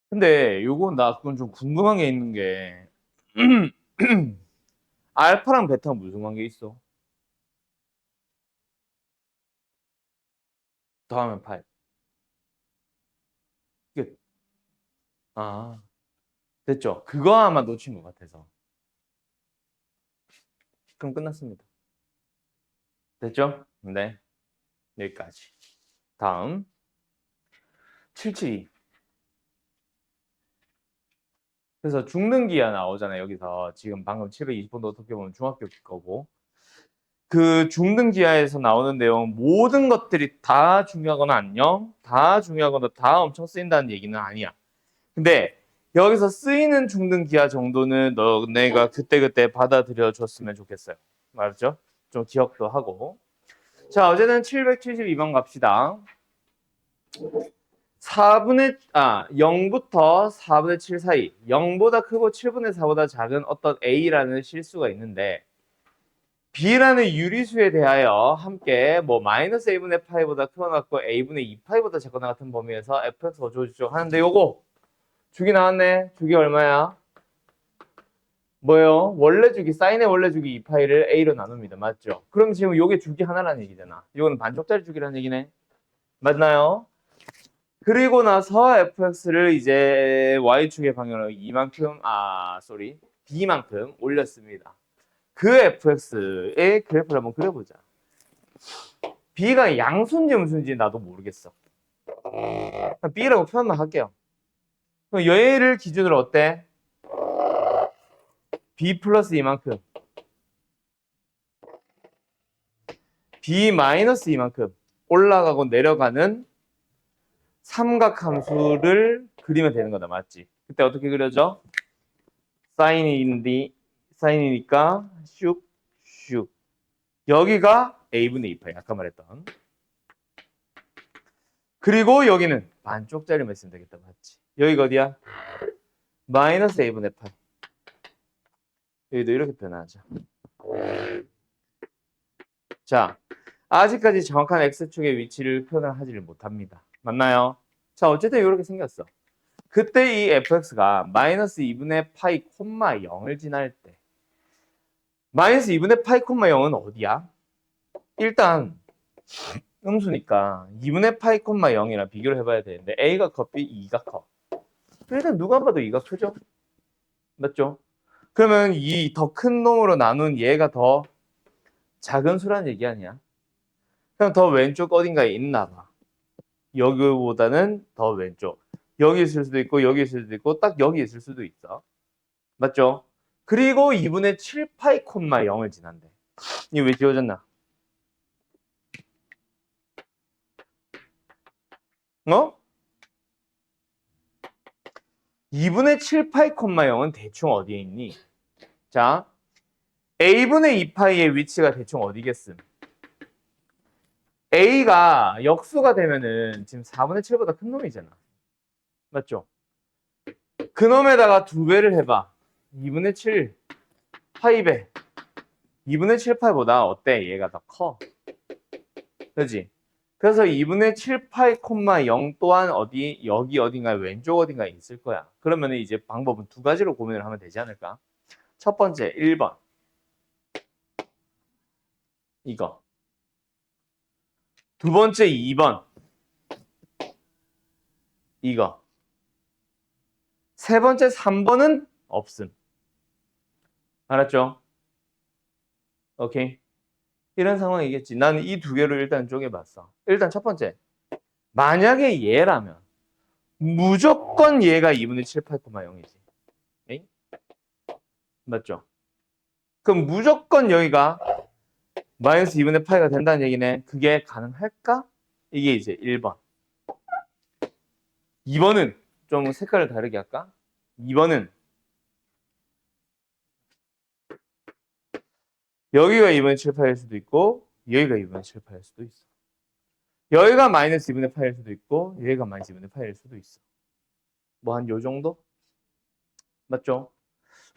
근데 나 그건 좀 궁금한 게 있는 게 알파랑 베타는 무슨 관계 있어? 더하면 8. 끝. 아, 됐죠? 그거 아마 놓친 것 같아서. 그럼 끝났습니다. 됐죠? 네, 여기까지. 다음 772. 그래서 죽는 기하 나오잖아요. 여기서 지금 방금 720번도 어떻게 보면 중학교 거고 그 죽는 기하에서 나오는 내용 모든 것들이 다 중요하거나 안녕, 다 중요하거나 다 엄청 쓰인다는 얘기는 아니야. 근데 여기서 쓰이는 죽는 기하 정도는 너네가 그때그때 받아들여 줬으면 좋겠어요. 맞죠? 좀 기억도 하고. 자, 어제는 772번 갑시다. 0부터 4분의 7 사이, 0보다 크고 7분의 4보다 작은 어떤 A라는 실수가 있는데 B라는 유리수에 대하여 함께 뭐 마이너스 A분의 파이보다 크거나 같고 A분의 2파이보다 작거나 같은 범위에서 fx가 어쩌고저쩌고 하는데 요거 주기 나왔네. 주기 얼마야? 뭐예요? 원래 주기, 사인의 원래 주기 2파이를 A로 나눕니다. 맞죠? 그럼 지금 요게 주기 하나라는 얘기잖아. 이거는 반쪽짜리 주기라는 얘기네. 맞나요? 그리고 나서 fx를 이제 y축의 방향으로 b만큼 올렸습니다. 그 fx의 그래프를 한번 그려보자. b가 양수인지 무슨지 나도 모르겠어. b라고 표현만 할게요. 그럼 얘를 기준으로 어때? b 플러스 이만큼, b 마이너스 이만큼 올라가고 내려가는 삼각함수를 그리면 되는 거다. 맞지? 그때 어떻게 그려져? 사인이니까 슉슉. 여기가 a분의 2파이 아까 말했던. 그리고 여기는 반쪽짜리만 있으면 되겠다. 맞지? 여기가 어디야? 마이너스 a분의 파이. 여기도 이렇게 표현하자. 자, 아직까지 정확한 x축의 위치를 표현을 하지를 못합니다. 맞나요? 자, 어쨌든 이렇게 생겼어. 그때 이 fx가 마이너스 2분의 파이 콤마 0을 지날 때 마이너스 2분의 파이 콤마 0은 어디야? 일단 음수니까 2분의 파이 콤마 0이랑 비교를 해봐야 되는데 a가 커, b가 커. 일단 누가 봐도 2가 크죠? 맞죠? 그러면 이 더 큰 놈으로 나눈 얘가 더 작은 수라는 얘기 아니야? 그럼 더 왼쪽 어딘가에 있나 봐. 여기보다는 더 왼쪽. 여기 있을 수도 있고 여기 있을 수도 있고 딱 여기 있을 수도 있어. 맞죠? 그리고 2분의 7파이 콤마 0을 지난대. 이게 왜 지워졌나? 어? 2분의 7파이 콤마 0은 대충 어디에 있니? 자, a분의 2파이의 위치가 대충 어디겠음? a가 역수가 되면은 지금 4분의 7보다 큰 놈이잖아. 맞죠? 그 놈에다가 2배를 해봐. 2분의 7 파이배. 2분의 7 파이보다 어때? 얘가 더 커. 그지? 그래서 2분의 7 파이 콤마 0 또한 여기 어딘가에 왼쪽 어딘가에 있을 거야. 그러면 이제 방법은 두 가지로 고민을 하면 되지 않을까? 첫 번째 1번 이거. 두 번째 2번 이거. 세 번째 3번은 없음. 알았죠? 오케이. 이런 상황이겠지. 나는 이 두 개로 일단 쪼개봤어. 일단 첫 번째. 만약에 얘라면 무조건 얘가 2분의 7 8, 0이지. 에이? 맞죠? 그럼 무조건 여기가 마이너스 2분의 파이가 된다는 얘기네. 그게 가능할까? 이게 이제 1번. 2번은 좀 색깔을 다르게 할까? 2번은 여기가 2분의 7 파일 수도 있고 여기가 2분의 7 파일 수도 있어. 여기가 마이너스 2분의 파일 수도 있고 여기가 마이너스 2분의 파일 수도 있어. 뭐 한 요 정도? 맞죠?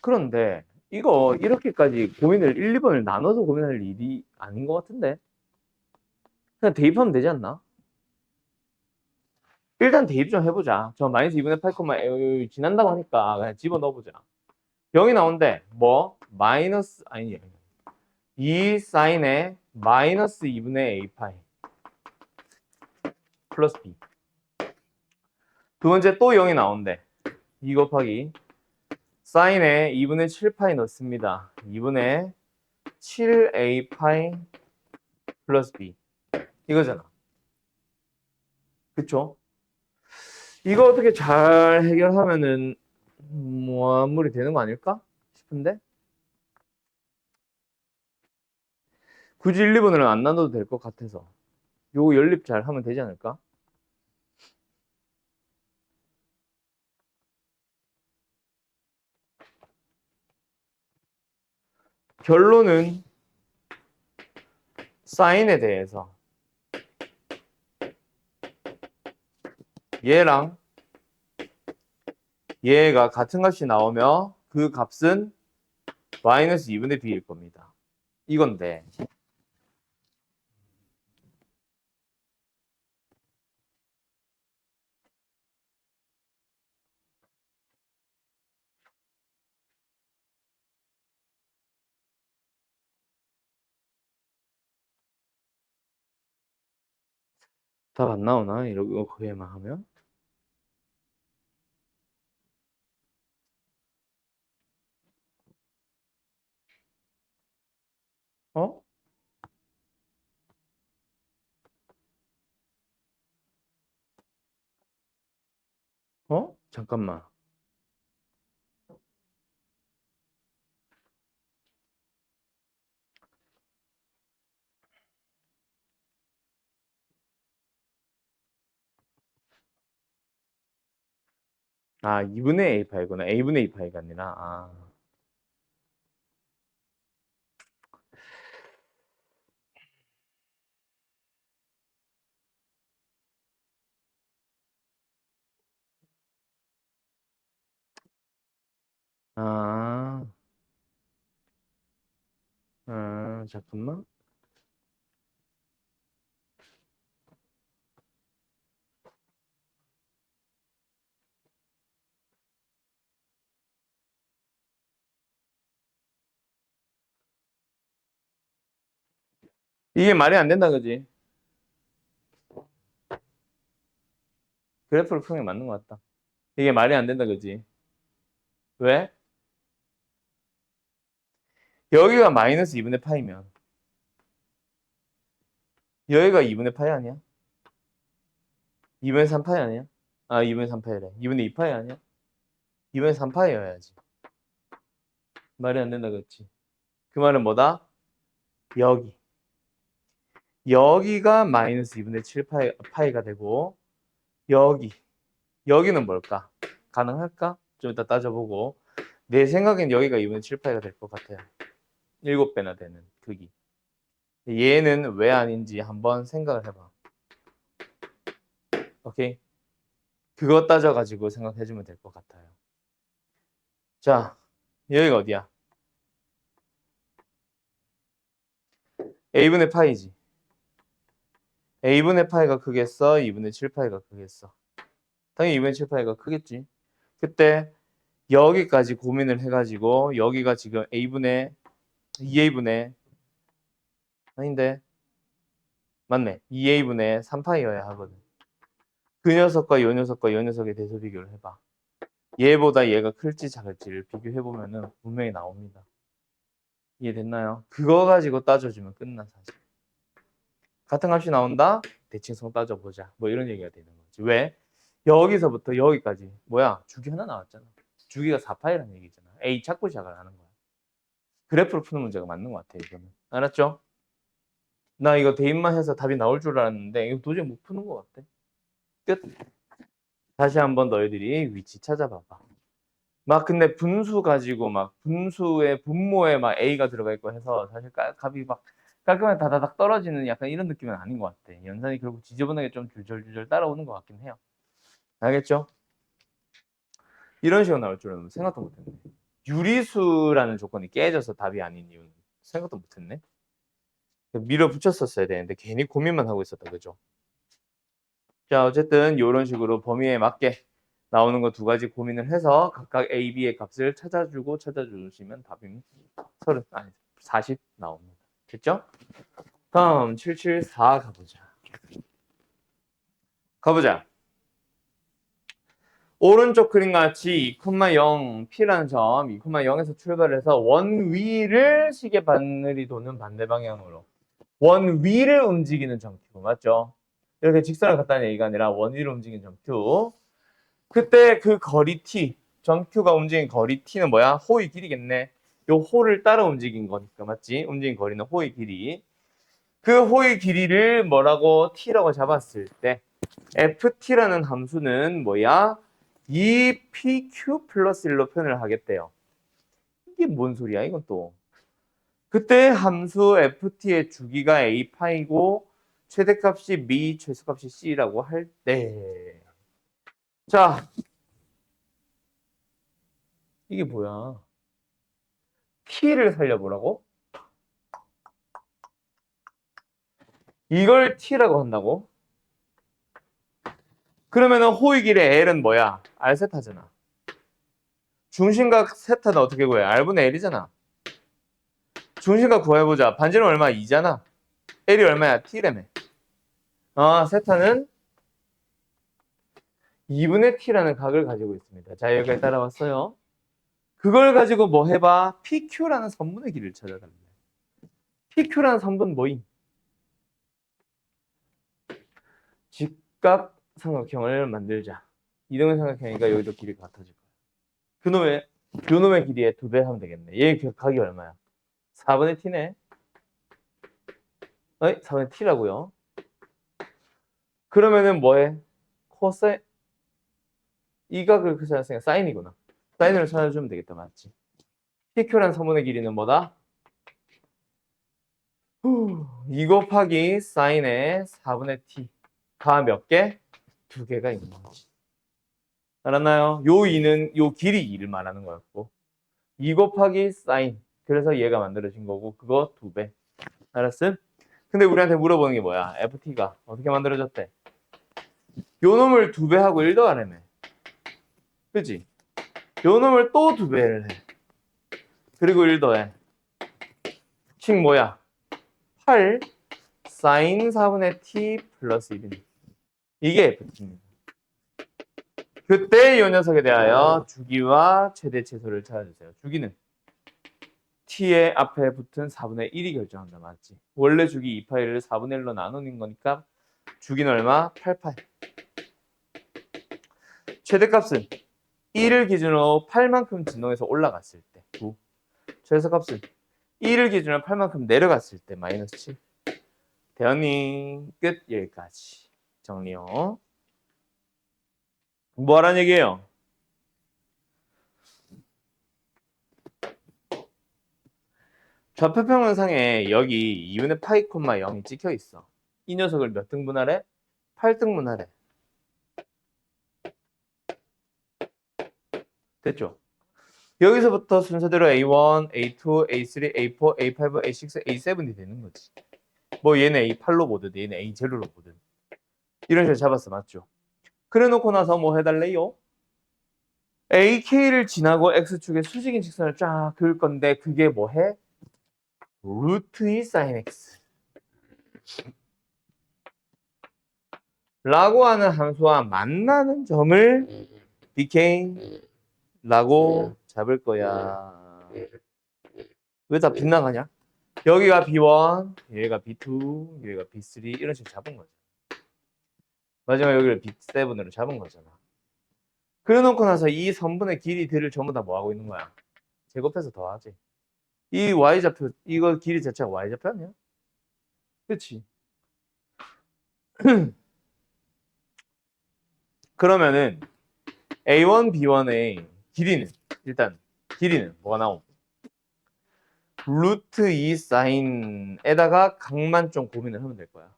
그런데 이거 이렇게까지 고민을 1, 2번을 나눠서 고민할 일이 아닌 것 같은데 그냥 대입하면 되지 않나? 일단 대입 좀 해보자. 저 마이너스 2분의 8, 지난다고 하니까 그냥 집어넣어보자. 0이 나온대. 뭐? 마이너스, 아니, 2 사인의 마이너스 2분의 a 파이 플러스 b. 두 번째 또 0이 나온대. 2 곱하기 사인의 2분의 7 파이 넣습니다. 2분의 7a 파이 플러스 b. 이거잖아. 그쵸? 이거 어떻게 잘 해결하면은 마무리 되는 거 아닐까 싶은데? 굳이 1, 2번을 안 나눠도 될 것 같아서 요거 연립 잘 하면 되지 않을까? 결론은 사인에 대해서 얘랑 얘가 같은 값이 나오며 그 값은 마이너스 2분의 b일 겁니다. 이건데 답 안 나오나? 이러고 그에만 하면? 어? 어? 잠깐만. 아, 2분의 a 파이구나. a분의 2 파이가 아니라. 아. 아. 잠깐만. 이게 말이 안 된다, 그지? 그래프를 푸는 게 맞는 것 같다. 이게 말이 안 된다, 그지? 왜? 여기가 마이너스 2분의 파이면 여기가 2분의 파이 아니야? 2분의 3 파이 아니야? 아, 2분의 3 파이래. 2분의 2 파이 아니야? 2분의 3 파이여야지. 말이 안 된다, 그렇지? 그 말은 뭐다? 여기. 여기가 마이너스 2분의 7 파이가 되고 여기. 여기는 뭘까? 가능할까? 좀 이따 따져보고 내 생각엔 여기가 2분의 7 파이가 될 것 같아요. 7배나 되는 크기. 얘는 왜 아닌지 한번 생각을 해봐. 오케이? 그거 따져가지고 생각해주면 될 것 같아요. 자, 여기가 어디야? a분의 파이지. a분의 파이가 크겠어? 2분의 7 파이가 크겠어? 당연히 2분의 7 파이가 크겠지. 그때 여기까지 고민을 해가지고 여기가 지금 a분의 2a분의 아닌데 맞네. 2a분의 3파이여야 하거든. 그 녀석과 요 녀석과 요 녀석의 대소 비교를 해봐. 얘보다 얘가 클지 작을지를 비교해보면은 분명히 나옵니다. 이해됐나요? 그거 가지고 따져주면 끝나 사실. 같은 값이 나온다? 대칭성 따져보자. 뭐 이런 얘기가 되는 거지. 왜? 여기서부터 여기까지 뭐야? 주기 하나 나왔잖아. 주기가 4파이라는 얘기잖아. A 찾고 시작을 하는 거야. 그래프로 푸는 문제가 맞는 것 같아 이거는. 알았죠? 나 이거 대입만 해서 답이 나올 줄 알았는데 이거 도저히 못 푸는 것 같아. 끝. 다시 한번 너희들이 위치 찾아봐봐. 막 근데 분수 가지고 막 분수의 분모에 막 A가 들어가 있고 해서 사실 값이 막 깔끔하게 다다닥 떨어지는 약간 이런 느낌은 아닌 것 같아. 연산이 결국 지저분하게 좀 줄줄줄 따라오는 것 같긴 해요. 알겠죠? 이런 식으로 나올 줄은 생각도 못했네. 유리수라는 조건이 깨져서 답이 아닌 이유는 생각도 못했네. 밀어붙였었어야 되는데 괜히 고민만 하고 있었다. 그죠? 자, 어쨌든 이런 식으로 범위에 맞게 나오는 거 두 가지 고민을 해서 각각 A, B의 값을 찾아주시면 답이 40 나옵니다. 됐죠? 다음 774 가보자. 오른쪽 그림 같이 2,0 P라는 점 2,0에서 출발해서 원 위를 시계 바늘이 도는 반대 방향으로 원 위를 움직이는 점Q 맞죠? 이렇게 직선을 갖다는 얘기가 아니라 원 위를 움직이는 점Q. 그때 그 거리 T, 점Q가 움직인 거리 T는 뭐야? 호의 길이겠네. 요 호를 따라 움직인 거니까 맞지? 움직인 거리는 호의 길이. 그 호의 길이를 뭐라고 T라고 잡았을 때 FT라는 함수는 뭐야? 2PQ 플러스 1로 표현을 하겠대요. 이게 뭔 소리야 이건 또. 그때 함수 FT의 주기가 A파이고 최대값이 B, 최소값이 C라고 할 때. 자, 이게 뭐야? T를 살려보라고? 이걸 T라고 한다고? 그러면은 호의 길의 L은 뭐야? R세타잖아. 중심각 세타는 어떻게 구해? R분의 L이잖아. 중심각 구해보자. 반지름 얼마? 2잖아. L이 얼마야? T라며. 세타는 2분의 T라는 각을 가지고 있습니다. 자, 여기까지 따라왔어요. 그걸 가지고 뭐 해봐? PQ라는 선분의 길이를 찾아달래. PQ라는 선분 뭐임? 직각 삼각형을 만들자. 이등분 삼각형이니까 여기도 길이가 같아질 거야. 그놈의 길이의 2배 하면 되겠네. 얘 각이 얼마야? 4분의 T네. 4분의 T라고요. 그러면은 뭐해? 코사인 이 각을 그 찾았으니까 사인이구나. 사인으로 찾아주면 되겠다. 맞지? PQ라는 선분의 길이는 뭐다? 2 곱하기 사인의 4분의 T가 몇 개? 2개가 있는 거지. 알았나요? 요 2는 요 길이 2를 말하는 거였고 2 곱하기 사인 그래서 얘가 만들어진 거고 그거 2배. 알았음? 근데 우리한테 물어보는 게 뭐야? FT가 어떻게 만들어졌대? 요 놈을 2배 하고 1 더하라며. 그치? 요 놈을 또 2배를 해. 그리고 1 더해. 식 뭐야? 8 사인 4분의 T 플러스 1입니다. 이게 FT입니다. 그때 이 녀석에 대하여 주기와 최대 최소를 찾아주세요. 주기는 t의 앞에 붙은 4분의 1이 결정한다. 맞지? 원래 주기 2파이를 4분의 1로 나누는 거니까 주기는 얼마? 8파이. 최대값은 1을 기준으로 8만큼 진동해서 올라갔을 때 9. 최소값은 1을 기준으로 8만큼 내려갔을 때 마이너스 7. 대언니 끝. 여기까지 정리요. 뭐 하라는 얘기예요? 좌표평면상에 여기 2분의 파이 콤마 0이 찍혀 있어. 이 녀석을 몇 등분하래? 8등분하래. 됐죠? 여기서부터 순서대로 A1, A2, A3, A4, A5, A6, A7이 되는 거지. 뭐 얘는 A8로 보든 얘는 A0로 보든 이런 식으로 잡았어. 맞죠? 그래 놓고 나서 뭐 해달래요? AK를 지나고 X축에 수직인 직선을 쫙 그을 건데 그게 뭐 해? 루트 2 sin X 라고 하는 함수와 만나는 점을 BK 라고 잡을 거야. 왜 다 빗나가냐? 여기가 B1, 여기가 B2, 여기가 B3 이런 식으로 잡은 거죠. 마지막 여기를 B7으로 잡은 거잖아. 그래 놓고 나서 이 선분의 길이들을 전부 다 뭐 하고 있는 거야? 제곱해서 더하지. 이 Y좌표, 이거 길이 자체가 Y좌표 아니야? 그치? 그러면은 A1, B1의 길이는 일단 길이는 뭐가 나옴? 루트 2 사인에다가 각만 좀 고민을 하면 될 거야.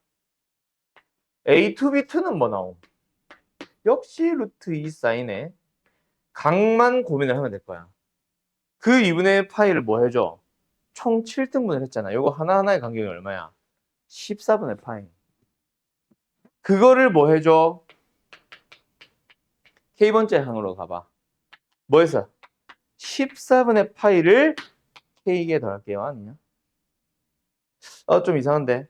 A2, B2는 뭐 나옴? 역시 루트 2 사인에 각만 고민을 하면 될 거야. 그 2분의 파이를 뭐 해줘? 총 7등분을 했잖아. 이거 하나하나의 간격이 얼마야? 14분의 파이. 그거를 뭐 해줘? K번째 항으로 가봐. 뭐 했어? 14분의 파이를 K에 더할게요. 아니냐? 좀 이상한데.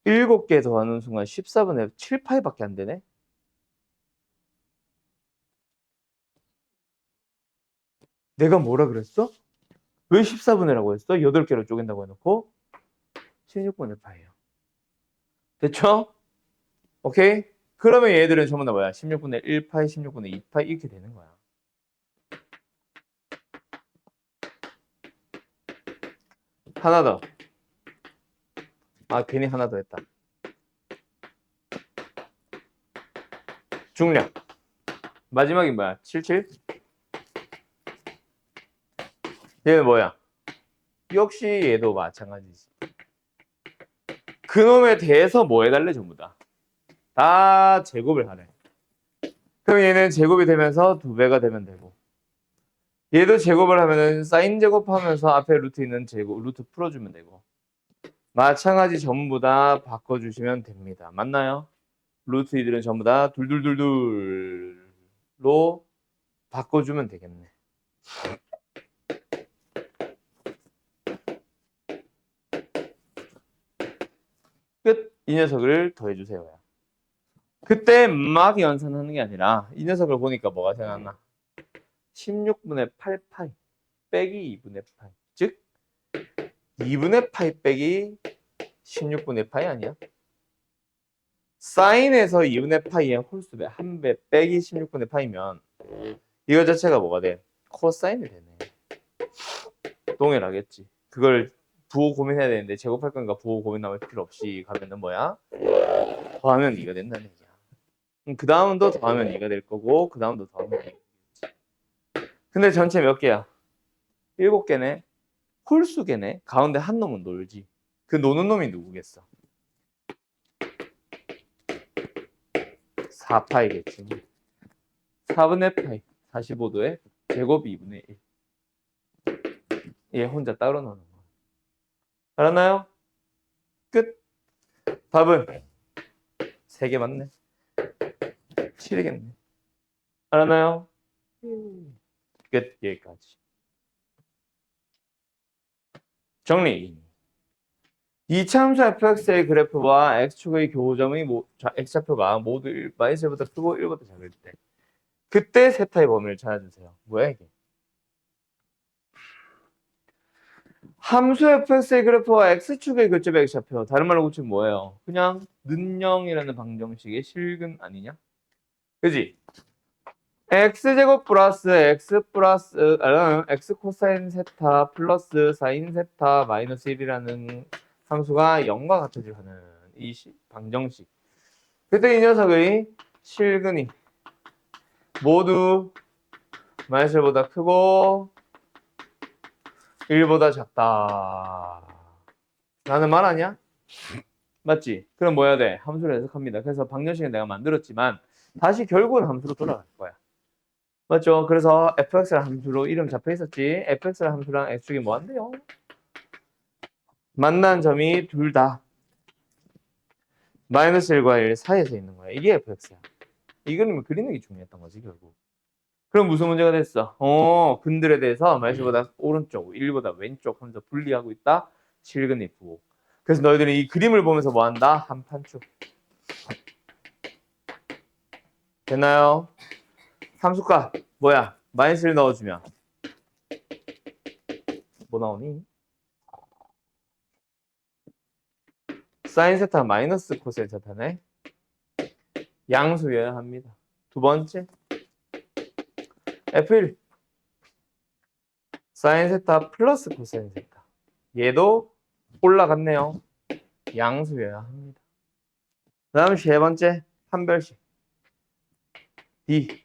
7개 더하는 순간 14분의 7파이밖에 안 되네? 내가 뭐라 그랬어? 왜 14분의라고 했어? 8개로 쪼갠다고 해놓고 16분의 파이예요. 됐죠? 오케이? 그러면 얘들은 전부 다 뭐야? 16분의 1파이, 16분의 2파이 이렇게 되는 거야. 하나 더. 괜히 하나 더 했다. 중량. 마지막이 뭐야? 77? 얘는 뭐야? 역시 얘도 마찬가지지. 그놈에 대해서 뭐 해달래 전부 다. 다 제곱을 하래. 그럼 얘는 제곱이 되면서 2배가 되면 되고 얘도 제곱을 하면은 사인 제곱하면서 앞에 루트 있는 제곱 루트 풀어주면 되고 마찬가지 전부 다 바꿔주시면 됩니다. 맞나요? 루트 이들은 전부 다 둘둘둘둘로 바꿔주면 되겠네. 끝. 이 녀석을 더해주세요. 그때 막 연산하는 게 아니라 이 녀석을 보니까 뭐가 생각나? 16분의 8파이 빼기 2분의 파이. 즉 2분의 파이 빼기 16분의 파이 아니야? 사인에서 2분의 파이의 홀수배 1배 빼기 16분의 파이면 이거 자체가 뭐가 돼? 코사인이 되네. 동일하겠지. 그걸 부호 고민해야 되는데 제곱할 건가 부호 고민 나올 필요 없이 가면은 뭐야? 더하면 2가 된다는 얘기야. 그 다음도 더하면 2가 될 거고 그 다음도 더하면 2가 되겠지. 근데 전체 몇 개야? 7개네. 홀수개네. 가운데 한 놈은 놀지. 그 노는 놈이 누구겠어? 4파이겠지. 4분의 파이 45도에 제곱 2분의 1. 얘 혼자 따로 노는 거. 알았나요? 끝. 답은 3개 맞네. 7이겠네. 알았나요? 끝. 여기까지. 정리. 이차함수 fx의 그래프와 x축의 교점의 x좌표가 모두 -1보다 크고 1보다 작을 때 그때 세타의 범위를 찾아주세요. 뭐야 이게? 함수 fx의 그래프와 x축의 교점의 x좌표 다른 말로 고치면 뭐예요? 그냥 는영이라는 방정식의 실근 아니냐? 그지? x제곱 플러스 x 코사인 세타 플러스 사인 세타 마이너스 1이라는 함수가 0과 같아질 하는 이 방정식. 그때 이 녀석의 실근이 모두 마이너스 1보다 크고 1보다 작다 라는 말 아니야? 맞지? 그럼 뭐 해야 돼? 함수를 해석합니다. 그래서 방정식은 내가 만들었지만 다시 결국은 함수로 돌아갈 거야. 맞죠? 그래서 fx라는 함수로 이름 잡혀 있었지. fx라는 함수랑 x축이 뭐 한대요? 만난 점이 둘 다 마이너스 1과 1 사이에서 있는 거야. 이게 fx야. 이 그림을 그리는 게 중요했던 거지 결국. 그럼 무슨 문제가 됐어? 근들에 대해서 마이너스보다 오른쪽, 1보다 왼쪽 하면서 분리하고 있다. 실근 F5. 그래서 너희들이 이 그림을 보면서 뭐 한다? 한판축. 됐나요? 함수값 뭐야? 마이너스를 넣어주면 뭐 나오니? 사인 세타 마이너스 코사인 세타네. 양수여야 합니다. 두 번째 F1 사인 세타 플러스 코사인 세타. 얘도 올라갔네요. 양수여야 합니다. 그 다음 세 번째 한별식 D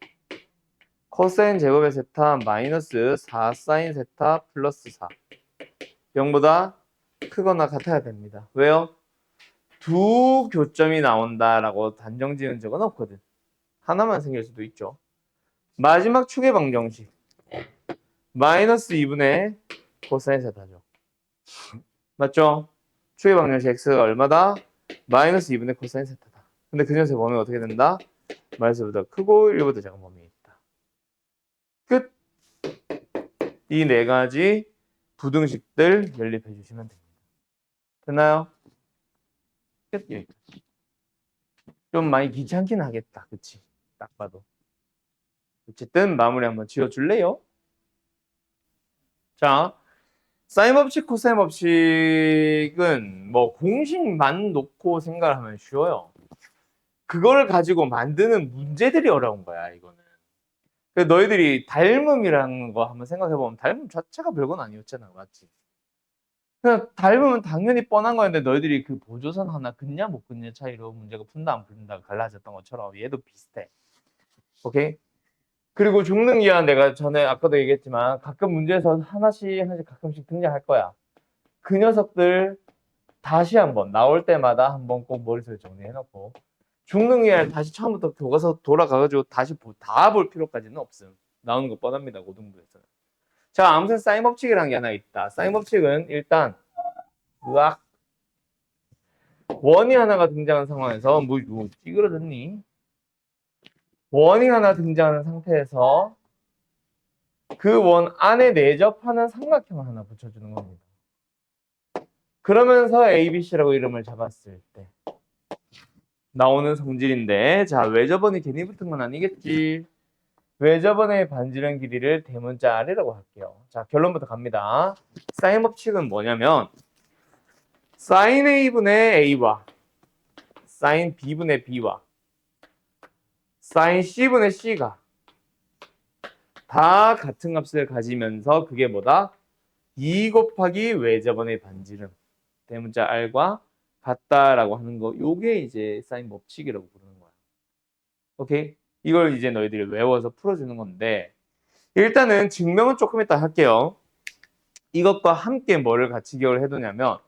코사인 제곱의 세타 마이너스 4 사인 세타 플러스 4 0보다 크거나 같아야 됩니다. 왜요? 두 교점이 나온다라고 단정 지은 적은 없거든. 하나만 생길 수도 있죠. 마지막 축의 방정식 마이너스 2분의 코사인 세타죠. 맞죠? 축의 방정식 x가 얼마다? 마이너스 2분의 코사인 세타다. 근데 그 녀석의 범위가 어떻게 된다? 마이너스보다 크고 1보다 작은 범위에 있다. 끝. 이 네 가지 부등식들 연립해 주시면 됩니다. 됐나요? 끝. 여기까지. 좀 많이 귀찮긴 하겠다. 그치? 딱 봐도. 어쨌든 마무리 한번 지어줄래요? 자, 사인 법칙, 코사인 법칙은 뭐 공식만 놓고 생각을 하면 쉬워요. 그걸 가지고 만드는 문제들이 어려운 거야, 이거는. 너희들이 닮음이라는 거 한번 생각해보면 닮음 자체가 별건 아니었잖아, 맞지? 그냥 닮으면 당연히 뻔한 거였는데 너희들이 그 보조선 하나 긋냐 못 긋냐 차이로 문제가 푼다 안 푼다 갈라졌던 것처럼 얘도 비슷해. 오케이? 그리고 중능이야 내가 전에 아까도 얘기했지만 가끔 문제에서 하나씩 가끔씩 등장할 거야. 그 녀석들 다시 한번 나올 때마다 한번 꼭 머릿속에 정리해놓고 중능이야 다시 처음부터 교과서 돌아가가지고 다시 다 볼 필요까지는 없음. 나오는 거 뻔합니다. 고등부에서는. 자, 아무튼 사인 법칙이라는 게 하나 있다. 사인 법칙은 일단 으악 원이 하나가 등장하는 상황에서 뭐 찌그러졌니? 원이 하나 등장하는 상태에서 그 원 안에 내접하는 삼각형을 하나 붙여주는 겁니다. 그러면서 ABC라고 이름을 잡았을 때 나오는 성질인데 자 외접원이 괜히 붙은 건 아니겠지. 외접원의 반지름 길이를 대문자 R이라고 할게요. 자 결론부터 갑니다. 사인 법칙은 뭐냐면 사인 A분의 A와 사인 B분의 B와 사인 C분의 C가 다 같은 값을 가지면서 그게 뭐다? 2 곱하기 외접원의 반지름 대문자 R과 같다라고 하는 거 요게 이제 사인 법칙이라고 부르는 거야. 오케이? 이걸 이제 너희들이 외워서 풀어주는 건데 일단은 증명은 조금 이따 할게요. 이것과 함께 뭐를 같이 기억을 해두냐면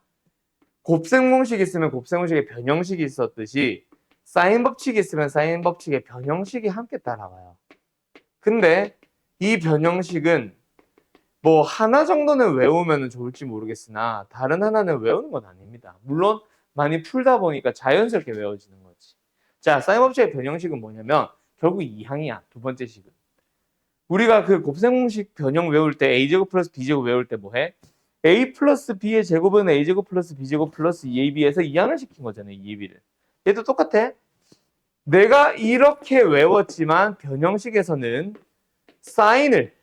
곱셈공식이 있으면 곱셈공식의 변형식이 있었듯이 사인 법칙이 있으면 사인 법칙의 변형식이 함께 따라와요. 근데 이 변형식은 뭐 하나 정도는 외우면 좋을지 모르겠으나 다른 하나는 외우는 건 아닙니다. 물론 많이 풀다 보니까 자연스럽게 외워지는 거지. 자, 사인 법칙의 변형식은 뭐냐면 결국 이 항이야. 두 번째 식은. 우리가 그 곱셈공식 변형 외울 때 a제곱 플러스 b제곱 외울 때 뭐해? a 플러스 b의 제곱은 a제곱 플러스 b제곱 플러스 2ab에서 이항을 시킨 거잖아요. 2ab를. 얘도 똑같아. 내가 이렇게 외웠지만 변형식에서는 사인을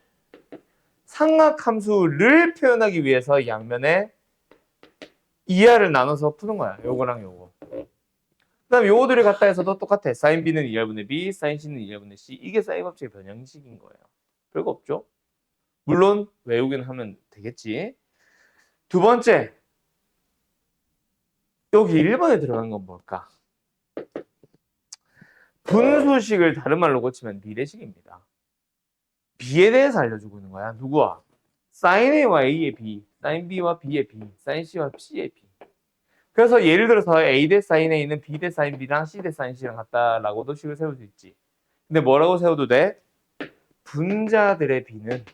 삼각함수를 표현하기 위해서 양면에 이하를 나눠서 푸는 거야. 요거랑 요거. 그 다음 요거들을 갖다 해서도 똑같아. 사인 b는 2r분의 b, 사인 c는 2r분의 c. 이게 사인 법칙의 변형식인 거예요. 별거 없죠? 물론 외우긴 하면 되겠지. 두 번째, 여기 1번에 들어간 건 뭘까? 분수식을 다른 말로 고치면 비례식입니다. b에 대해서 알려주고 있는 거야. 누구와? sin a와 a의 b, sin b와 b의 b, sin c와 c의 b. 그래서 예를 들어서 a 대 sin a는 b 대 sin b랑 c 대 sin c랑 같다라고도 식을 세울 수 있지. 근데 뭐라고 세워도 돼? 분자들의 b는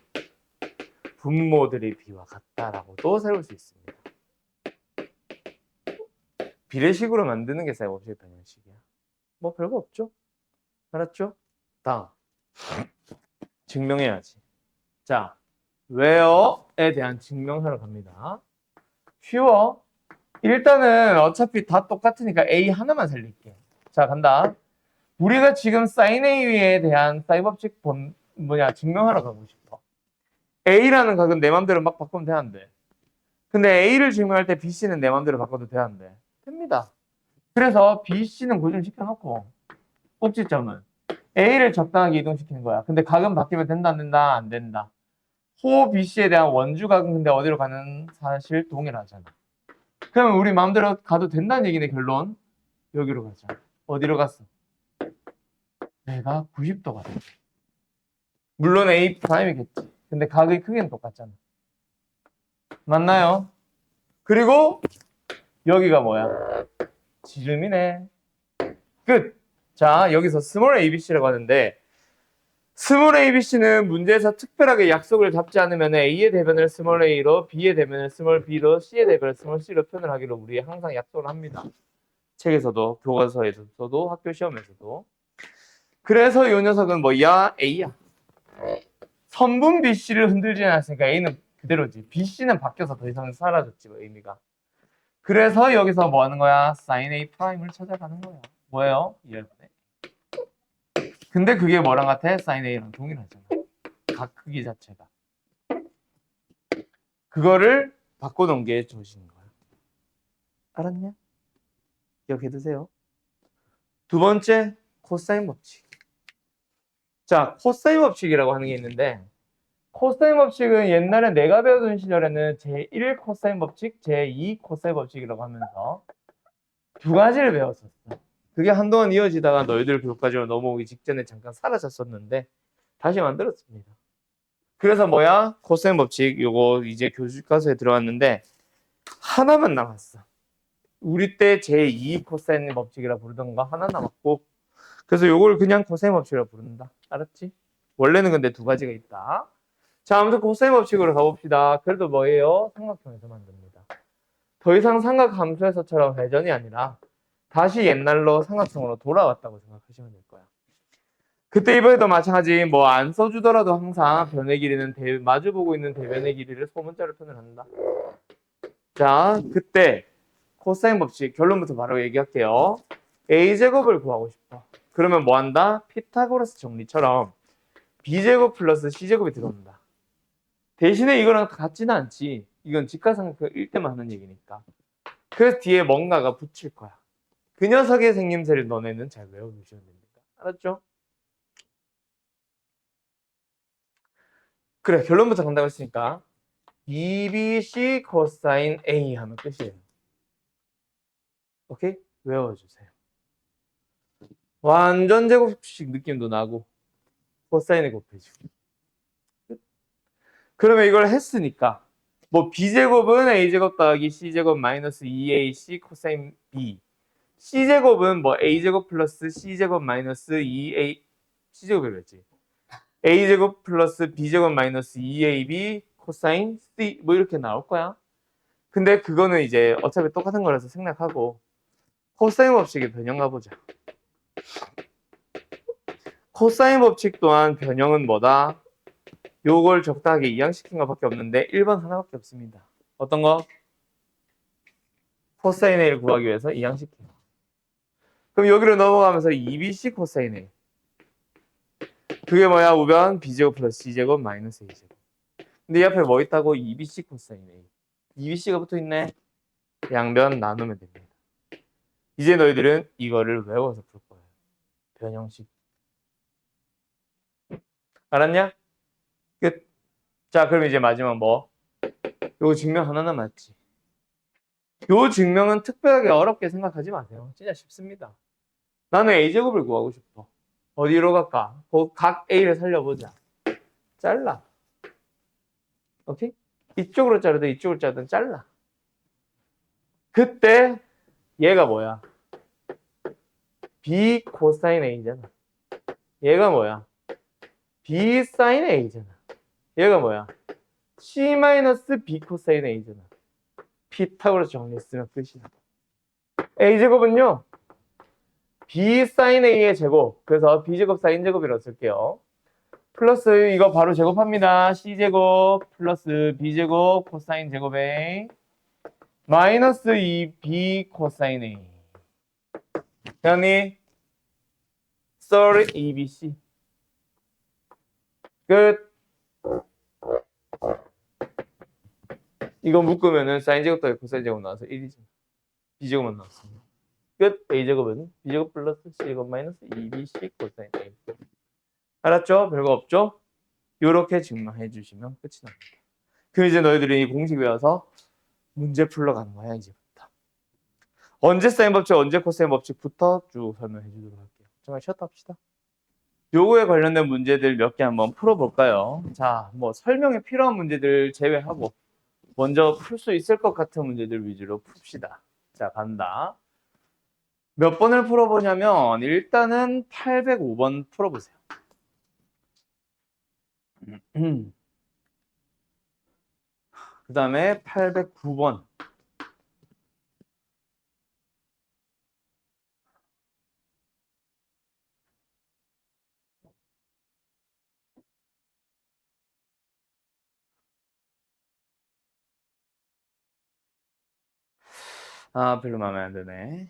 분모들의 b와 같다라고도 세울 수 있습니다. 비례식으로 만드는 게 사인 법칙의 변형식이야. 뭐 별거 없죠? 알았죠? 다음 증명해야지. 자, where에 대한 증명하러 갑니다. 쉬워. 일단은 어차피 다 똑같으니까 A 하나만 살릴게. 자, 간다. 우리가 지금 sin A에 대한 사인 법칙 증명하러 가고 싶어. A라는 각은 내 맘대로 막 바꾸면 돼, 안 돼? 근데 A를 증명할 때 BC는 내 맘대로 바꿔도 돼, 안 돼? 됩니다. 그래서 BC는 고정시켜놓고 꼭지점은 A를 적당하게 이동시키는 거야. 근데 각은 바뀌면 된다, 안 된다? 안 된다. 호 BC에 대한 원주각은 근데 어디로 가는 사실 동일하잖아. 그러면 우리 마음대로 가도 된다는 얘기네, 결론. 여기로 가자. 어디로 갔어? 내가 90도가 돼. 물론 A'이겠지. 근데 각의 크기는 똑같잖아. 맞나요? 그리고 여기가 뭐야? 지름이네. 끝. 자, 여기서 스몰 ABC라고 하는데 스몰 ABC는 문제에서 특별하게 약속을 잡지 않으면 A의 대변을 스몰 A로, B의 대변을 스몰 B로, C의 대변을 스몰 C로 표현을 하기로 우리 항상 약속을 합니다. 책에서도, 교과서에서도, 학교 시험에서도. 그래서 이 녀석은 뭐야? A야. 선분 BC를 흔들지 않았으니까 A는 그대로지. BC는 바뀌어서 더 이상 사라졌지, 뭐 의미가. 그래서 여기서 뭐 하는 거야? sin A 프라임을 찾아가는 거야. 뭐예요? 이해했네. 근데 그게 뭐랑 같아? sin A랑 동일하잖아. 각 크기 자체가. 그거를 바꿔놓은 게 조신 거야. 알았냐? 기억해두세요. 두 번째, 코사인 법칙. 자, 코사인 법칙이라고 하는 게 있는데, 코사인 법칙은 옛날에 내가 배우던 시절에는 제1 코사인 법칙, 제2 코사인 법칙이라고 하면서 두 가지를 배웠었어. 그게 한동안 이어지다가 너희들 교과서로 넘어오기 직전에 잠깐 사라졌었는데 다시 만들었습니다. 그래서 뭐야? 코사인 법칙 요거 이제 교과서에 들어왔는데 하나만 남았어. 우리 때 제2 코사인 법칙이라 부르던 거 하나 남았고 그래서 요걸 그냥 코사인 법칙이라 부른다. 알았지? 원래는 근데 두 가지가 있다. 자, 아무튼 코사인 법칙으로 가봅시다. 그래도 뭐예요? 삼각형에서 만듭니다. 더 이상 삼각함수에서처럼 회전이 아니라 다시 옛날로 삼각형으로 돌아왔다고 생각하시면 될 거야. 그때 이번에도 마찬가지 뭐 안 써주더라도 항상 변의 길이는 마주보고 있는 대변의 길이를 소문자로 표현한다. 자, 그때 코사인 법칙 결론부터 바로 얘기할게요. A제곱을 구하고 싶어. 그러면 뭐 한다? 피타고라스 정리처럼 B제곱 플러스 C제곱이 들어온다. 대신에 이거랑 같지는 않지. 이건 직각삼각형일 때만 하는 얘기니까. 그래서 뒤에 뭔가가 붙일 거야. 그 녀석의 생김새를 너네는 잘 외워두시면 됩니다. 알았죠? 그래, 결론부터 간다고 했으니까 BBC 코사인 A 하면 끝이에요. 오케이? 외워주세요. 완전 제곱식 느낌도 나고 코사인에 곱해주고. 그러면 이걸 했으니까 뭐 B제곱은 A제곱 더하기 C제곱 마이너스 2AC 코사인 B, C제곱은 뭐 A제곱 플러스 C제곱 마이너스 2A C제곱이라고 했지. A제곱 플러스 B제곱 마이너스 2AB 코사인 C 뭐 이렇게 나올 거야. 근데 그거는 이제 어차피 똑같은 거라서 생략하고 코사인 법칙의 변형 가보자. 코사인 법칙 또한 변형은 뭐다? 요걸 적당하게 이항시킨 것밖에 없는데 1번 하나밖에 없습니다. 어떤 거? 코사인 A를 구하기 위해서 이항시킨 거. 그럼 여기로 넘어가면서 2BC 코사인 A. 그게 뭐야? 우변 B제곱 플러스 C제곱 마이너스 A제곱. 근데 이 앞에 뭐 있다고? 2BC 코사인 A. 2BC가 붙어있네. 양변 나누면 됩니다. 이제 너희들은 이거를 외워서 풀 거예요. 변형식. 알았냐? 끝. 자, 그럼 이제 마지막 뭐? 요거 증명 하나 남았지. 요 증명은 특별하게 어렵게 생각하지 마세요. 진짜 쉽습니다. 나는 A제곱을 구하고 싶어. 어디로 갈까? 각 A를 살려보자. 잘라. 오케이? 이쪽으로 자르든 이쪽으로 자르든 잘라. 그때 얘가 뭐야? B 코사인 A잖아. 얘가 뭐야? B 사인 A잖아. 얘가 뭐야? C 마이너스 B 코사인 A잖아. 피타고라스 정리했으면 끝이다. A제곱은요. B 사인 A의 제곱. 그래서 B제곱 사인 제곱이라고 쓸게요. 플러스 이거 바로 제곱합니다. C제곱 플러스 B제곱 코사인 제곱 A 마이너스 2B 코사인 A. 그러니 3ABC 끝. 이거 묶으면은 사인 제곱 더하기 코사인 제곱 나와서 1이죠. B제곱만 나왔습니다. 끝. A제곱은 B제곱 플러스 C제곱 마이너스 2BC 코사인 A. 알았죠? 별거 없죠? 이렇게 증명해 주시면 끝이 납니다. 그럼 이제 너희들이 이 공식 외워서 문제 풀러가는 거야 이제부터. 언제 사인 법칙, 언제 코사인 법칙부터 쭉 설명해 주도록 할게요. 정말 쉬었다 합시다. 요거에 관련된 문제들 몇 개 한번 풀어볼까요? 자, 뭐 설명에 필요한 문제들 제외하고 먼저 풀 수 있을 것 같은 문제들 위주로 풉시다. 자, 간다. 몇 번을 풀어보냐면 일단은 805번 풀어보세요. 그 다음에 809번. 아, 별로 마음에 안 드네.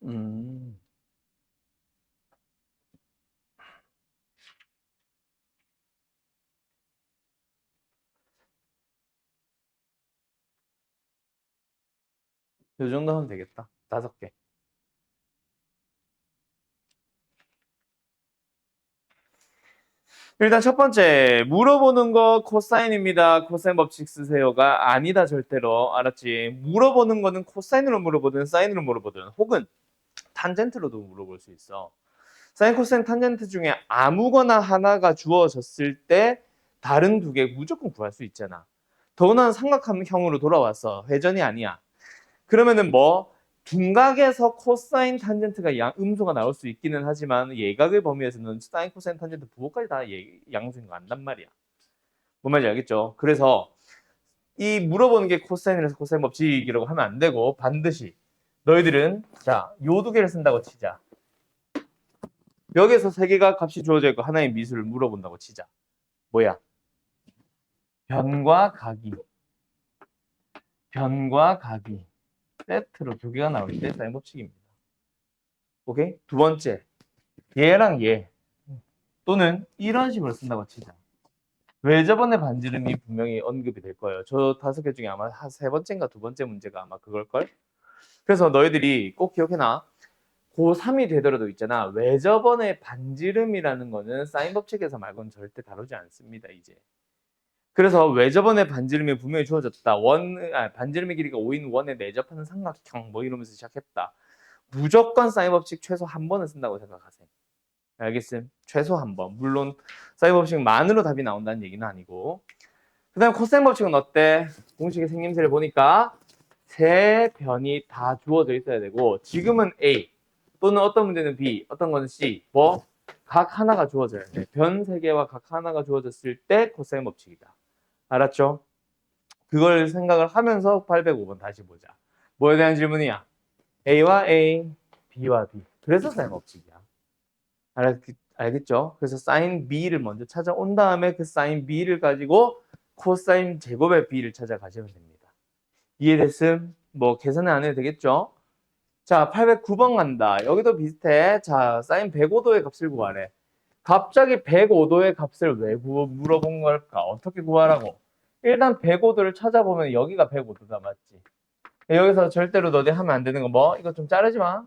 음, 요 정도 하면 되겠다. 5개. 일단 첫 번째, 물어보는 거 코사인입니다. 코사인 법칙 쓰세요가 아니다, 절대로. 알았지? 물어보는 거는 코사인으로 물어보든 사인으로 물어보든 혹은 탄젠트로도 물어볼 수 있어. 사인, 코사인, 탄젠트 중에 아무거나 하나가 주어졌을 때 다른 2개 무조건 구할 수 있잖아. 더구나 삼각형으로 돌아왔어. 회전이 아니야. 그러면은 뭐 둔각에서 코사인 탄젠트가 음수가 나올 수 있기는 하지만 예각의 범위에서는 사인, 코사인, 탄젠트 부호까지 다 양수인 거 안단 말이야. 뭔 말인지 알겠죠? 그래서 이 물어보는 게 코사인이라서 코사인 법칙이라고 하면 안 되고 반드시 너희들은 자, 요 2개를 쓴다고 치자. 여기서 3개가 값이 주어져 있고 하나의 미수를 물어본다고 치자. 뭐야? 변과 각이. 변과 각이. 세트로 2개가 나올 때 사인 법칙입니다. 오케이? 두 번째. 얘랑 얘. 또는 이런 식으로 쓴다고 치자. 왜 저번에 반지름이 분명히 언급이 될 거예요. 저 5개 중에 아마 한 3번째인가 2번째 문제가 아마 그걸걸? 그래서 너희들이 꼭 기억해놔. 고3이 되더라도 있잖아. 왜 저번에 반지름이라는 거는 사인 법칙에서 말고는 절대 다루지 않습니다, 이제. 그래서 왜 저번에 반지름이 분명히 주어졌다. 반지름의 길이가 5인 원에 내접하는 삼각형 뭐 이러면서 시작했다. 무조건 사인 법칙 최소 한 번은 쓴다고 생각하세요. 알겠음? 최소 한 번. 물론 사인 법칙만으로 답이 나온다는 얘기는 아니고. 그 다음 코사인 법칙은 어때? 공식의 생김새를 보니까 세 변이 다 주어져 있어야 되고 지금은 A 또는 어떤 문제는 B, 어떤 거는 C 뭐 각 하나가 주어져야 돼. 변 3개와 각 하나가 주어졌을 때 코사인 법칙이다. 알았죠? 그걸 생각을 하면서 805번 다시 보자. 뭐에 대한 질문이야? A와 A, B와 B. 그래서 사인 법칙이야. 알겠죠? 그래서 사인 B를 먼저 찾아온 다음에 그 사인 B를 가지고 코사인 제곱의 B를 찾아가시면 됩니다. 이해됐음? 뭐 계산은 안 해도 되겠죠? 자, 809번 간다. 여기도 비슷해. 자, 사인 105도의 값을 구하래. 갑자기 105도의 값을 왜 물어본 걸까? 어떻게 구하라고? 일단 105도를 찾아보면 여기가 105도다, 맞지? 여기서 절대로 너네 하면 안 되는 거 뭐? 이거 좀 자르지 마.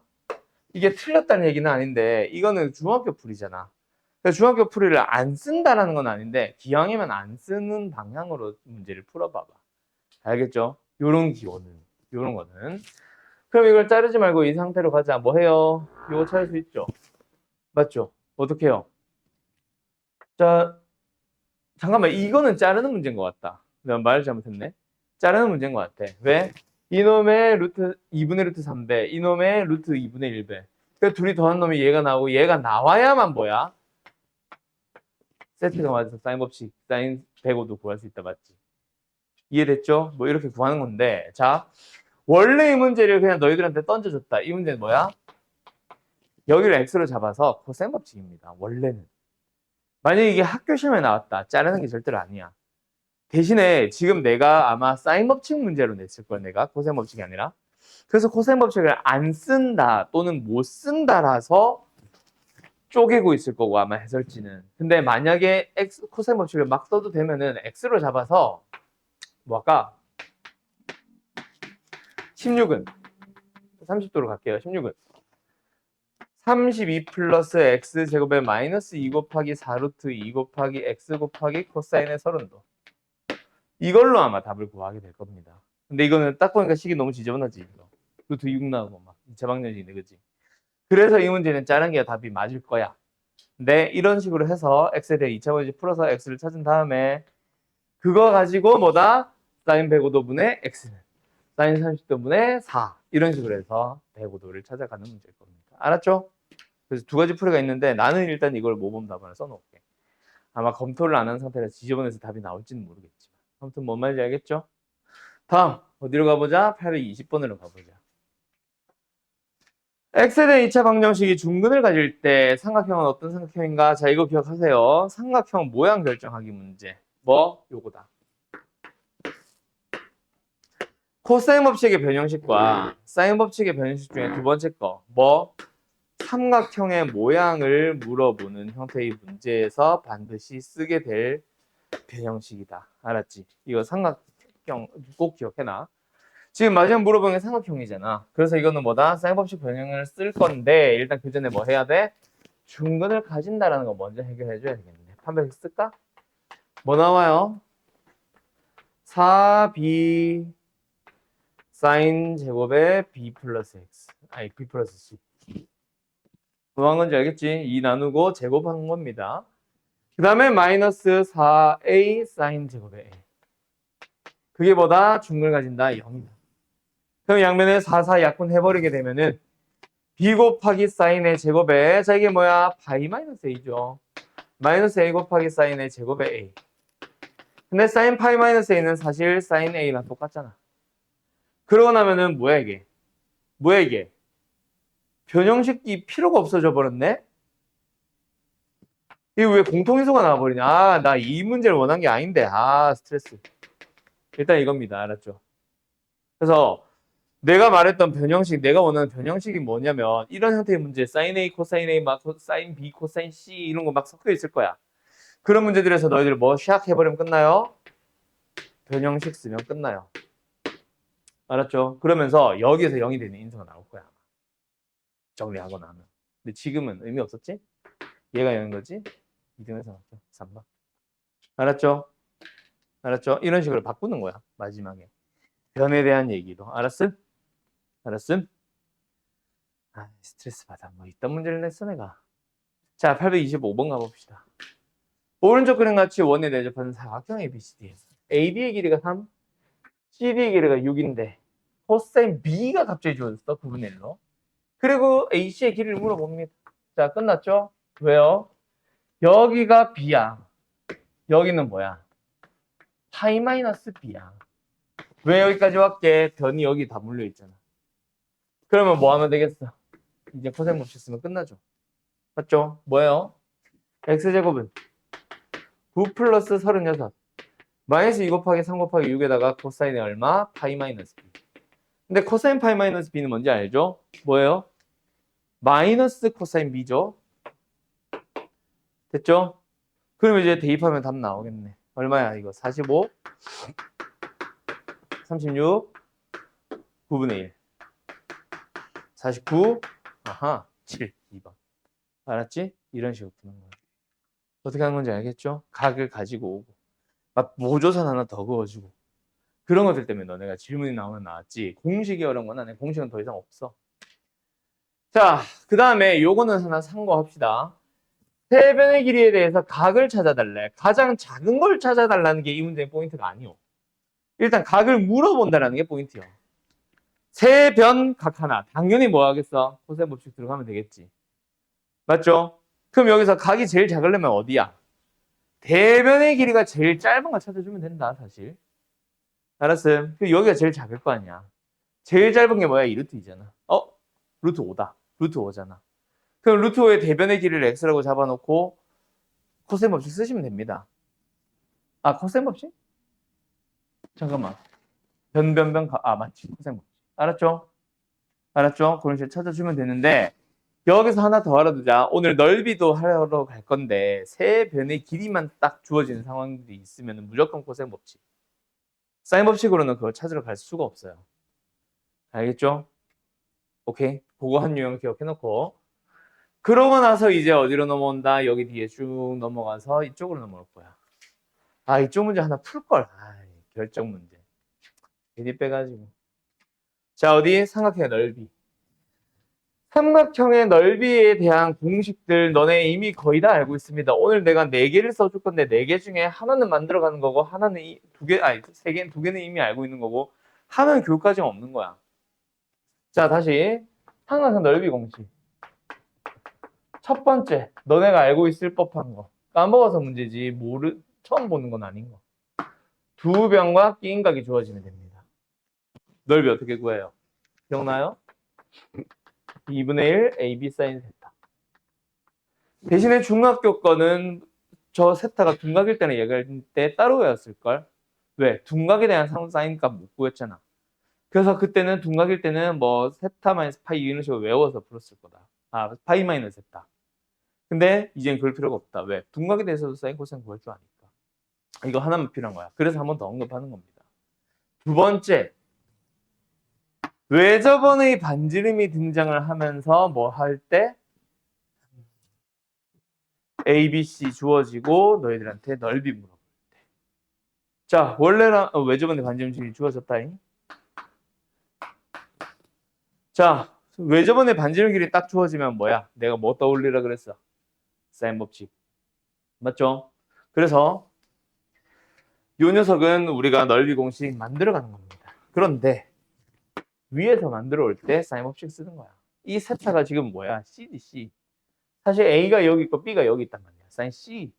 이게 틀렸다는 얘기는 아닌데 이거는 중학교 풀이잖아. 그래서 중학교 풀이를 안 쓴다라는 건 아닌데 기왕이면 안 쓰는 방향으로 문제를 풀어봐봐. 알겠죠? 요런 기호는, 요런 거는. 그럼 이걸 자르지 말고 이 상태로 가자. 뭐 해요? 이거 찾을 수 있죠? 맞죠? 어떻게 해요? 자, 잠깐만. 이거는 자르는 문제인 것 같다. 내가 말을 잘못했네. 자르는 문제인 것 같아. 왜? 이놈의 루트 2분의 루트 3배, 이놈의 루트 2분의 1배. 그 둘이 더한 놈이 얘가 나오고 얘가 나와야만 뭐야? 세트가 맞아서 사인 법칙, 사인 105도 구할 수 있다. 맞지? 이해됐죠? 뭐 이렇게 구하는 건데. 자, 원래 이 문제를 그냥 너희들한테 던져줬다. 이 문제는 뭐야? 여기를 x로 잡아서 코사인 법칙입니다. 원래는. 만약에 이게 학교 시험에 나왔다. 자르는 게 절대로 아니야. 대신에 지금 내가 아마 사인 법칙 문제로 냈을 거야. 내가 코사인 법칙이 아니라. 그래서 코사인 법칙을 안 쓴다 또는 못 쓴다라서 쪼개고 있을 거고 아마 해설지는. 근데 만약에 코사인 법칙을 막 써도 되면은 x로 잡아서 뭐 할까? 16은 30도로 갈게요. 16은 32 플러스 x 제곱에 마이너스 2 곱하기 4루트 2 곱하기 x 곱하기 코사인의 30도. 이걸로 아마 답을 구하게 될 겁니다. 근데 이거는 딱 보니까 식이 너무 지저분하지. 이거. 루트 6 나오고 막 2차 방정식인데 그지? 그래서 이 문제는 자른 게 답이 맞을 거야. 근데 이런 식으로 해서 x에 대해 2차 방정식 풀어서 x를 찾은 다음에 그거 가지고 뭐다? 사인 105도분의 x는 사인 30도분의 4 이런 식으로 해서 105도를 찾아가는 문제일 겁니다. 알았죠? 그래서 두 가지 풀이가 있는데 나는 일단 이걸 모범 답안을 써놓을게. 아마 검토를 안 한 상태라서 지저분해서 답이 나올지는 모르겠지만 아무튼 뭔 말인지 알겠죠? 다음 어디로 가보자? 820번으로 가보자. X에 대한 2차 방정식이 중근을 가질 때 삼각형은 어떤 삼각형인가? 자, 이거 기억하세요. 삼각형 모양 결정하기 문제. 뭐? 요거다. 코사인 법칙의 변형식과 사인 법칙의 변형식 중에 두 번째 거. 뭐? 삼각형의 모양을 물어보는 형태의 문제에서 반드시 쓰게 될 변형식이다. 알았지? 이거 삼각형 꼭 기억해놔. 지금 마지막 물어보는 게 삼각형이잖아. 그래서 이거는 뭐다? 사인 법칙 변형을 쓸 건데 일단 그 전에 뭐 해야 돼? 중근을 가진다라는 거 먼저 해결해 줘야 되겠네. 판별식 쓸까? 뭐 나와요? 4b 사인 제곱에 b 플러스 x 아니 b 플러스 c 뭐 한 건지 알겠지? 2 나누고 제곱한 겁니다. 그 다음에 마이너스 4a 사인 제곱에 a 그게 뭐다? 중근을 가진다 0이다. 그럼 양면에 4, 4 약분해버리게 되면은 b 곱하기 사인의 제곱에 자 이게 뭐야? 파이 마이너스 a죠. 마이너스 a 곱하기 사인의 제곱에 a 근데 사인 파이 마이너스 a는 사실 사인 a랑 똑같잖아. 그러고 나면은 뭐야 이게? 뭐야 이게? 변형식이 필요가 없어져 버렸네? 이게 왜 공통인수가 나와버리냐? 아, 나 이 문제를 원한 게 아닌데. 아, 스트레스. 일단 이겁니다. 알았죠? 그래서 내가 말했던 변형식, 내가 원하는 변형식이 뭐냐면 이런 형태의 문제, 사인 A, 코사인 A, 막 사인 B, 코사인 C 이런 거 막 섞여 있을 거야. 그런 문제들에서 너희들 뭐 샥 해버리면 끝나요? 변형식 쓰면 끝나요. 알았죠? 그러면서 여기에서 0이 되는 인수가 나올 거야. 정리하거나 하면. 근데 지금은 의미 없었지? 얘가 0인 거지? 2등에서 나왔죠. 3번. 알았죠? 알았죠? 이런 식으로 바꾸는 거야. 마지막에. 변에 대한 얘기로. 알았음? 알았음? 아, 스트레스 받아. 뭐 이딴 문제를 냈어 내가. 자, 825번 가봅시다. 오른쪽 그림 같이 원에 대접하는 사각형 ABCD에서 AD의 길이가 3, CD의 길이가 6인데 코사인 B가 갑자기 주어졌어. 9분의 1로. 그리고 AC의 길이를 물어봅니다. 자, 끝났죠? 왜요? 여기가 B야. 여기는 뭐야? 파이 마이너스 B야. 왜 여기까지 왔게? 변이 여기 다 물려 있잖아. 그러면 뭐 하면 되겠어? 이제 코사인 법칙 쓰면 끝나죠. 맞죠? 뭐예요? x제곱은 9 플러스 36 마이너스 2 곱하기 3 곱하기 6에다가 코사인이 얼마? 파이 마이너스 b. 근데 코사인 파이 마이너스 b는 뭔지 알죠? 뭐예요? 마이너스 코사인 b죠? 됐죠? 그럼 이제 대입하면 답 나오겠네. 얼마야 이거? 45 36 9분의 1 49 아하 7 2번 알았지? 이런 식으로 푸는 거야. 어떻게 하는 건지 알겠죠? 각을 가지고 오고 막 모조선 하나 더 그어주고 그런 것들 때문에 너네가 질문이 나오면 나왔지 공식이 어려운 건 아니야. 공식은 더 이상 없어. 자, 그 다음에 요거는 하나 참고합시다. 세변의 길이에 대해서 각을 찾아달래. 가장 작은 걸 찾아달라는 게 이 문제의 포인트가 아니오. 일단 각을 물어본다는 게 포인트요. 세변 각 하나. 당연히 뭐 하겠어? 코사인 법칙 들어가면 되겠지. 맞죠? 그럼 여기서 각이 제일 작으려면 어디야? 대변의 길이가 제일 짧은 거 찾아주면 된다, 사실. 알았어요? 여기가 제일 작을 거 아니야. 제일 짧은 게 뭐야? 이 루트 2잖아. 루트 5다. 루트 5잖아. 그럼 루트 5의 대변의 길이를 x라고 잡아놓고 코사인 법칙 쓰시면 됩니다. 아, 코사인 법칙? 잠깐만. 맞지. 코사인 법칙. 알았죠? 알았죠? 그런 식으로 찾아주면 되는데 여기서 하나 더 알아두자. 오늘 넓이도 하러 갈 건데 세 변의 길이만 딱 주어지는 상황들이 있으면 무조건 코사인 법칙. 사인 법칙으로는 그걸 찾으러 갈 수가 없어요. 알겠죠? 오케이. 그거 한 유형 기억해놓고 그러고 나서 이제 어디로 넘어온다? 여기 뒤에 쭉 넘어가서 이쪽으로 넘어올 거야. 아, 이쪽 문제 하나 풀걸. 결정 문제. 괜히 빼가지고. 자, 어디? 삼각형의 넓이. 삼각형의 넓이에 대한 공식들 너네 이미 거의 다 알고 있습니다. 오늘 내가 4개를 써줄 건데 4개 중에 하나는 만들어가는 거고 하나는 2개, 아니 3개, 2개는 이미 알고 있는 거고 하나는 교육과정 없는 거야. 자, 다시 삼각형 넓이 공식. 첫 번째, 너네가 알고 있을 법한 거. 까먹어서 문제지 처음 보는 건 아닌 거. 두 변과 끼인각이 주어지면 됩니다. 넓이 어떻게 구해요? 기억나요? 2분의 1 AB 사인 세타. 대신에 중학교 거는 저 세타가 둔각일 때는 얘기할 때 따로 외웠을걸? 왜? 둔각에 대한 사인값 못 구했잖아. 그래서 그때는 둔각일 때는 뭐 세타 마이너스 파이 이런 식으로 외워서 풀었을 거다. 아, 파이 마이너스 세타. 근데 이젠 그럴 필요가 없다. 왜? 둔각에 대해서도 사인 코사인 구할 줄 아니까. 이거 하나만 필요한 거야. 그래서 한 번 더 언급하는 겁니다. 두 번째, 외접원의 반지름이 등장을 하면서 뭐 할 때 A, B, C 주어지고 너희들한테 넓이 물어볼 때. 자, 원래랑 외접원의 반지름이 주어졌다잉. 자, 외접원의 반지름 길이 딱 주어지면 뭐야? 내가 뭐 떠올리라 그랬어? 사인 법칙. 맞죠? 그래서 이 녀석은 우리가 넓이 공식 만들어가는 겁니다. 그런데 위에서 만들어 올 때 사인 법칙 쓰는 거야. 이 세타가 지금 뭐야? CD, C. 사실 A가 여기 있고 B가 여기 있단 말이야. 사인 C.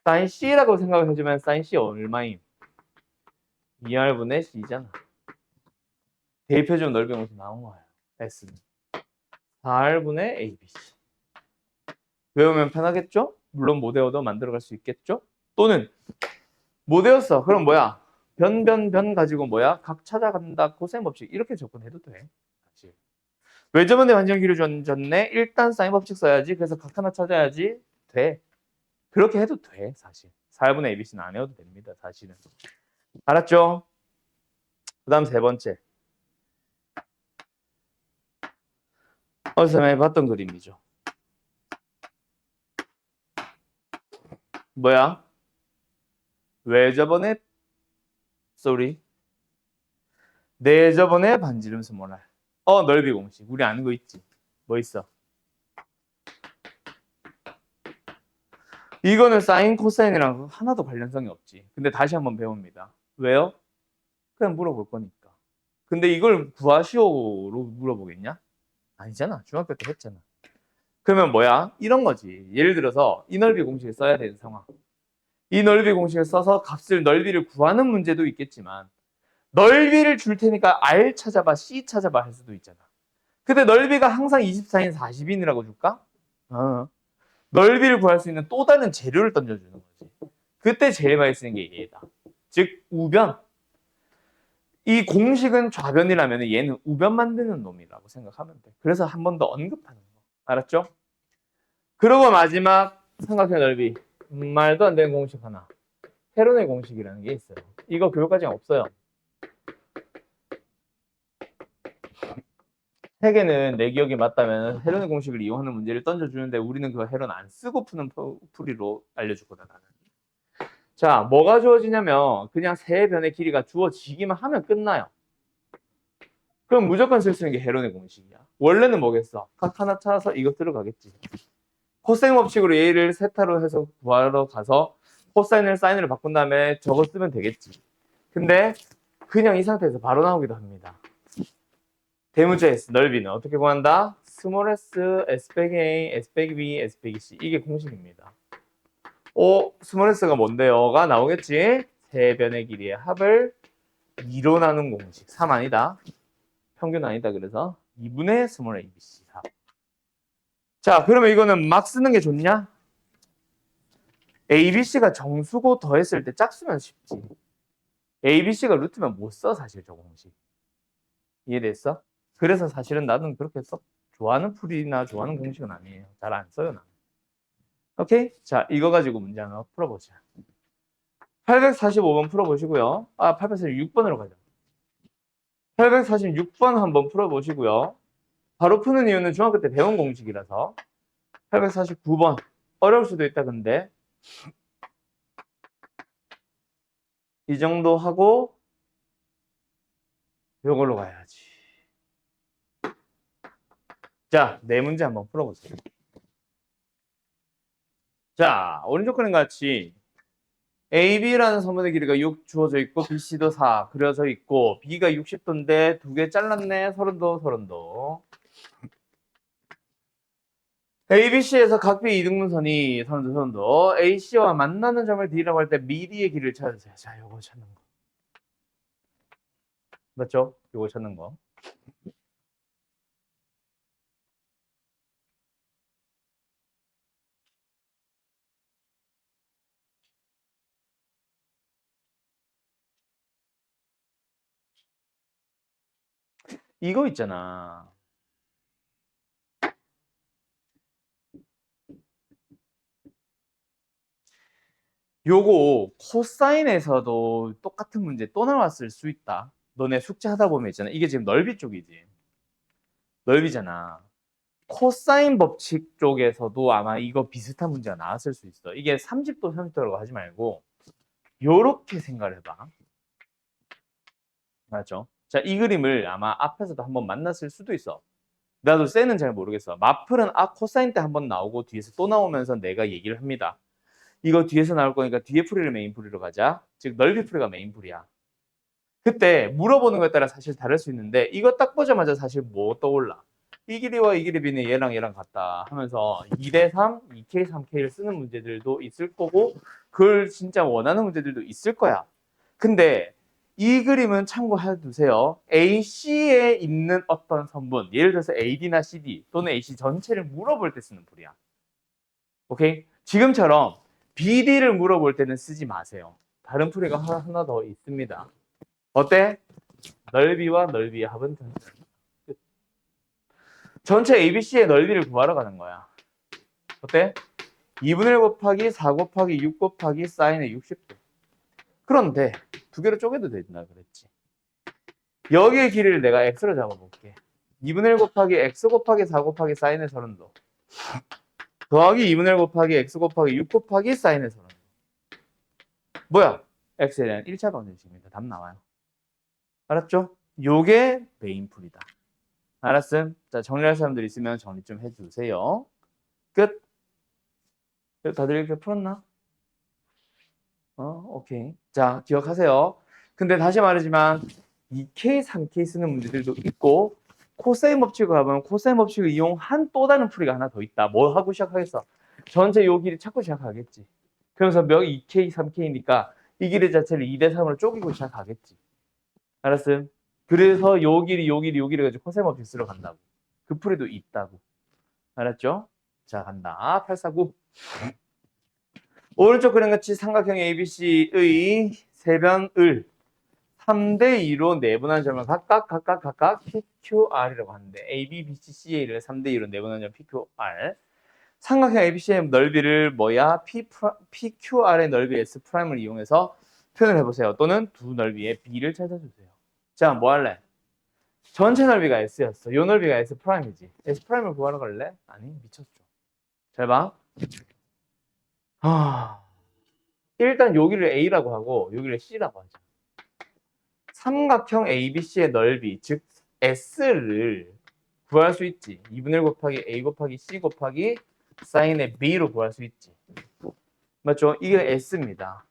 사인 C라고 생각을 해주면 사인 C 얼마임? 2R분의 C잖아. 대입해주면 넓이 공식 나온 거야. S는 4R분의 ABC. 외우면 편하겠죠? 물론 못 외워도 만들어갈 수 있겠죠? 또는 못 외웠어. 그럼 뭐야? 변 가지고 뭐야? 각 찾아간다. 코사인 법칙. 이렇게 접근해도 돼. 사실. 외접원의 반지름 길이 줬네. 일단 사인 법칙 써야지. 그래서 각 하나 찾아야지. 돼. 그렇게 해도 돼. 사실. 4분의 ABC는 안 해도 됩니다. 사실은. 알았죠? 그 다음 세 번째. 어디서 많이 봤던 그림이죠. 뭐야? 외접원의 내접원의 반지름 스몰 r. 넓이 공식. 우리 아는 거 있지? 뭐 있어? 이거는 사인, 코사인이랑 하나도 관련성이 없지. 근데 다시 한번 배웁니다. 왜요? 그냥 물어볼 거니까. 근데 이걸 구하시오로 물어보겠냐? 아니잖아. 중학교 때 했잖아. 그러면 뭐야? 이런 거지. 예를 들어서 이 넓이 공식을 써야 되는 상황. 이 넓이 공식을 써서 값을 넓이를 구하는 문제도 있겠지만 넓이를 줄 테니까 R 찾아봐, C 찾아봐 할 수도 있잖아. 근데 넓이가 항상 24인 40인이라고 줄까? 넓이를 구할 수 있는 또 다른 재료를 던져주는 거지. 그때 제일 많이 쓰는 게 얘다. 즉 우변. 이 공식은 좌변이라면 얘는 우변 만드는 놈이라고 생각하면 돼. 그래서 한 번 더 언급하는 거. 알았죠? 그리고 마지막 삼각형 넓이. 말도 안 되는 공식 하나. 헤론의 공식이라는 게 있어요. 이거 교육과정에 없어요. 세계는 내 기억이 맞다면 헤론의 공식을 이용하는 문제를 던져주는데 우리는 그 헤론 안 쓰고 푸는 풀이로 알려주거든. 나는. 자, 뭐가 주어지냐면 그냥 세 변의 길이가 주어지기만 하면 끝나요. 그럼 무조건 쓸 수 있는 게 헤론의 공식이야. 원래는 뭐겠어? 각 하나 찾아서 이거 들어가겠지. 코사인 법칙으로 얘를 세타로 해서 구하러 가서 코사인을 사인으로 바꾼 다음에 저거 쓰면 되겠지. 근데 그냥 이 상태에서 바로 나오기도 합니다. 대문자 S 넓이는 어떻게 구한다? 스몰 s, s 빼기 a, s 빼기 b, s 빼기 c. 이게 공식입니다. 스몰 s가 뭔데요?가 나오겠지? 세 변의 길이의 합을 2로 나눈 공식. 3 아니다. 평균 아니다. 그래서 2분의 스몰 abc 합. 자, 그러면 이거는 막 쓰는 게 좋냐? abc가 정수고 더했을 때 짝수면 쉽지. abc가 루트면 못 써, 사실 저 공식. 이해됐어? 그래서 사실은 나는 그렇게 썩 좋아하는 풀이나 좋아하는 공식은 아니에요. 잘 안 써요, 나는. 오케이? 자, 이거 가지고 문제 하나 풀어보자. 845번 풀어보시고요. 846번으로 가자. 846번 한번 풀어보시고요. 바로 푸는 이유는 중학교 때 배운 공식이라서 849번 어려울 수도 있다. 근데 이 정도 하고 이걸로 가야지. 자, 네 문제 한번 풀어보세요. 자, 오른쪽 그림 같이 AB라는 선분의 길이가 6 주어져 있고 BC도 4 그려져 있고 B가 60도인데 두 개 잘랐네. 30도, 30도. ABC에서 각비 이등분선이 30도, 30도. AC와 만나는 점을 D라고 할 때 미디의 길이를 찾으세요. 자, 요거 찾는 거. 맞죠? 요거 찾는 거. 이거 있잖아. 요거 코사인에서도 똑같은 문제 또 나왔을 수 있다. 너네 숙제 하다 보면 있잖아. 이게 지금 넓이 쪽이지. 넓이잖아. 코사인 법칙 쪽에서도 아마 이거 비슷한 문제가 나왔을 수 있어. 이게 30도, 30도라고 하지 말고 요렇게 생각을 해봐. 맞죠? 자, 이 그림을 아마 앞에서도 한번 만났을 수도 있어. 나도 쎄는 잘 모르겠어. 마플은 코사인 때 한번 나오고 뒤에서 또 나오면서 내가 얘기를 합니다. 이거 뒤에서 나올 거니까 뒤에 풀이를 메인 풀이로 가자. 즉 넓이 풀이가 메인 풀이야. 그때 물어보는 거에 따라 사실 다를 수 있는데 이거 딱 보자마자 사실 뭐 떠올라? 이 길이와 이 길이 비는 얘랑 얘랑 같다 하면서 2대3, 2K, 3K를 쓰는 문제들도 있을 거고 그걸 진짜 원하는 문제들도 있을 거야. 근데 이 그림은 참고해 두세요. AC에 있는 어떤 선분, 예를 들어서 AD나 CD 또는 AC 전체를 물어볼 때 쓰는 풀이야. 오케이? 지금처럼 BD를 물어볼 때는 쓰지 마세요. 다른 풀이가 하나 더 있습니다. 어때? 넓이와 넓이의 합은 전체. 전체 ABC의 넓이를 구하러 가는 거야. 어때? 2분의 1 곱하기 4 곱하기 6 곱하기 사인의 60도. 그런데 두 개로 쪼개도 된다 그랬지. 여기의 길이를 내가 x로 잡아볼게. 2분의 1 곱하기 x 곱하기 4 곱하기 사인의 30도. 더하기 2분의 1 곱하기 x 곱하기 6 곱하기 사인의 30도. 뭐야? x에 대한 1차 방정식입니다. 답 나와요. 알았죠? 요게 메인풀이다. 알았음? 자, 정리할 사람들 있으면 정리 좀 해주세요. 끝. 다들 이렇게 풀었나? 오케이. 자, 기억하세요. 근데 다시 말하지만 2K, 3K 쓰는 문제들도 있고 코사인 법칙을 가보면 코사인 법칙을 이용한 또 다른 풀이가 하나 더 있다. 뭐 하고 시작하겠어? 전체 요 길이 찾고 시작하겠지. 그러면서 몇 2K, 3K니까 이 길이 자체를 2대3으로 쪼개고 시작하겠지. 알았음? 그래서 요 길이, 요 길이, 요 길이 가지고 코사인 법칙 쓰러 간다고. 그 풀이도 있다고. 알았죠? 자, 간다. 849. 오른쪽 그림같이 삼각형 ABC의 세변을 3대2로 내분한 점을 각각 PQR이라고 하는데 AB, BC, CA를 3대2로 내분한 점 PQR. 삼각형 ABC의 넓이를 뭐야? PQR의 넓이 S'을 이용해서 표현을 해보세요. 또는 두 넓이의 B를 찾아주세요. 자, 뭐 할래? 전체 넓이가 S였어. 요 넓이가 S'이지. S'을 구하러 갈래? 아니, 미쳤죠. 잘 봐. 일단 여기를 A라고 하고 여기를 C라고 하죠. 삼각형 ABC의 넓이, 즉 S를 구할 수 있지. 2분의 1 곱하기 A 곱하기 C 곱하기 사인의 B로 구할 수 있지. 맞죠? 이게 S입니다.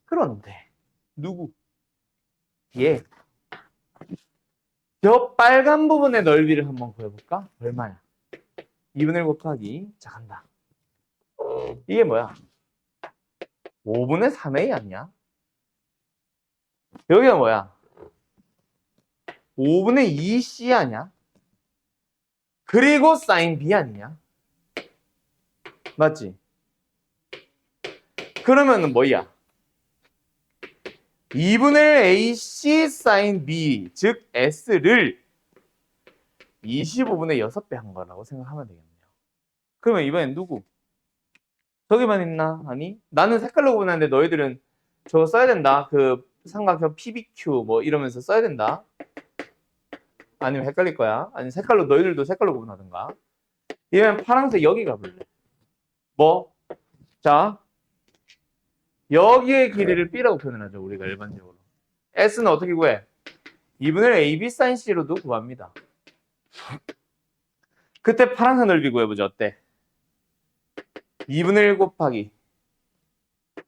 그런데 누구? 얘. 저 빨간 부분의 넓이를 한번 구해볼까? 얼마야? 2분의 1 곱하기, 자 간다. 이게 뭐야? 5분의 3A 아니야? 여기가 뭐야? 5분의 2C 아니야? 그리고 사인 B 아니냐? 맞지? 그러면은 뭐야? 2분의 AC 사인 B, 즉 S를 25분의 6배 한 거라고 생각하면 되겠네요. 그러면 이번엔 누구? 저기만 있나? 아니? 나는 색깔로 구분하는데 너희들은 저거 써야 된다. 그 삼각형 PBQ 뭐 이러면서 써야 된다. 아니면 헷갈릴 거야. 아니 색깔로 너희들도 색깔로 구분하든가. 이러면 파란색 여기 가볼래. 뭐? 자, 여기의 길이를 B라고 표현하죠. 우리가 일반적으로. S는 어떻게 구해? 2분의 1 AB 사인 C로도 구합니다. 그때 파란색 넓이 구해보자. 어때? 2분의 1 곱하기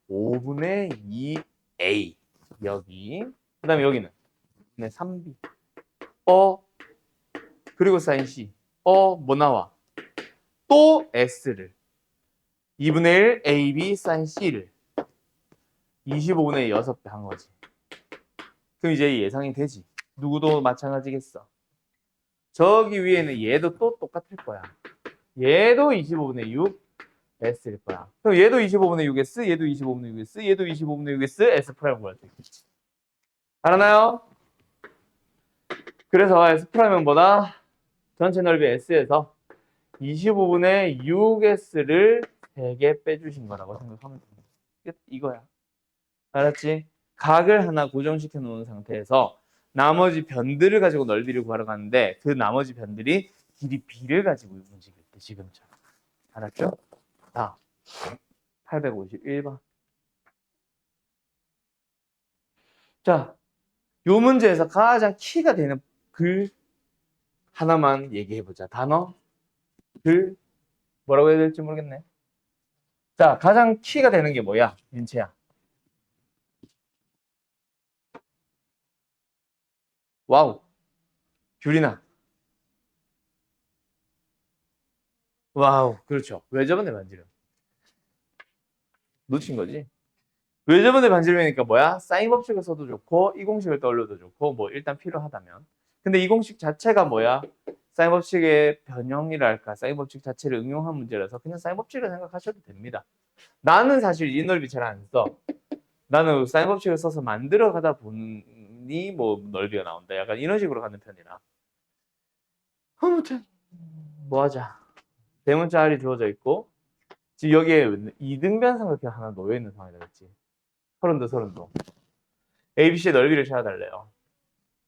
5분의 2a 여기 그 다음에 여기는 3b 그리고 사인 c 뭐 나와? 또 x를 2분의 1 ab 사인 c를 25분의 6배 한 거지. 그럼 이제 예상이 되지. 누구도 마찬가지겠어. 저기 위에는 얘도 또 똑같을 거야. 얘도 25분의 6 S일 거야. 그럼 얘도 25분의 6S, 얘도 25분의 6S, 얘도 25분의 6S, S 프라임 구할 수 있겠지. 알았나요? 그래서 S 프라임보다 전체 넓이 S에서 25분의 6S를 3개 빼주신 거라고 생각하면 됩니다. 이거야. 알았지? 각을 하나 고정시켜 놓은 상태에서 나머지 변들을 가지고 넓이를 구하러 가는데 그 나머지 변들이 길이 B를 가지고 움직일 때 지금처럼. 알았죠? 다 851번. 자, 요 문제에서 가장 키가 되는 글 하나만 얘기해보자. 단어, 글, 뭐라고 해야 될지 모르겠네. 자, 가장 키가 되는 게 뭐야? 윤채야. 와우. 귤이나. 와우. 그렇죠. 왜 저번에 반지름? 놓친 거지. 왜 저번에 반지름이니까 뭐야? 사인 법칙을 써도 좋고 이 공식을 떠올려도 좋고 뭐 일단 필요하다면. 근데 이 공식 자체가 뭐야? 사인 법칙의 변형이랄까 사인 법칙 자체를 응용한 문제라서 그냥 사인 법칙을 생각하셔도 됩니다. 나는 사실 이 넓이 잘 안 써. 나는 사인 법칙을 써서 만들어 가다 보니 뭐 넓이가 나온다. 약간 이런 식으로 가는 편이라. 아무튼 뭐 하자. 대문자 R이 주어져 있고 지금 여기에 이등변 삼각형 하나 놓여 있는 상황이다, 그렇지? 서른도. ABC의 넓이를 찾아달래요.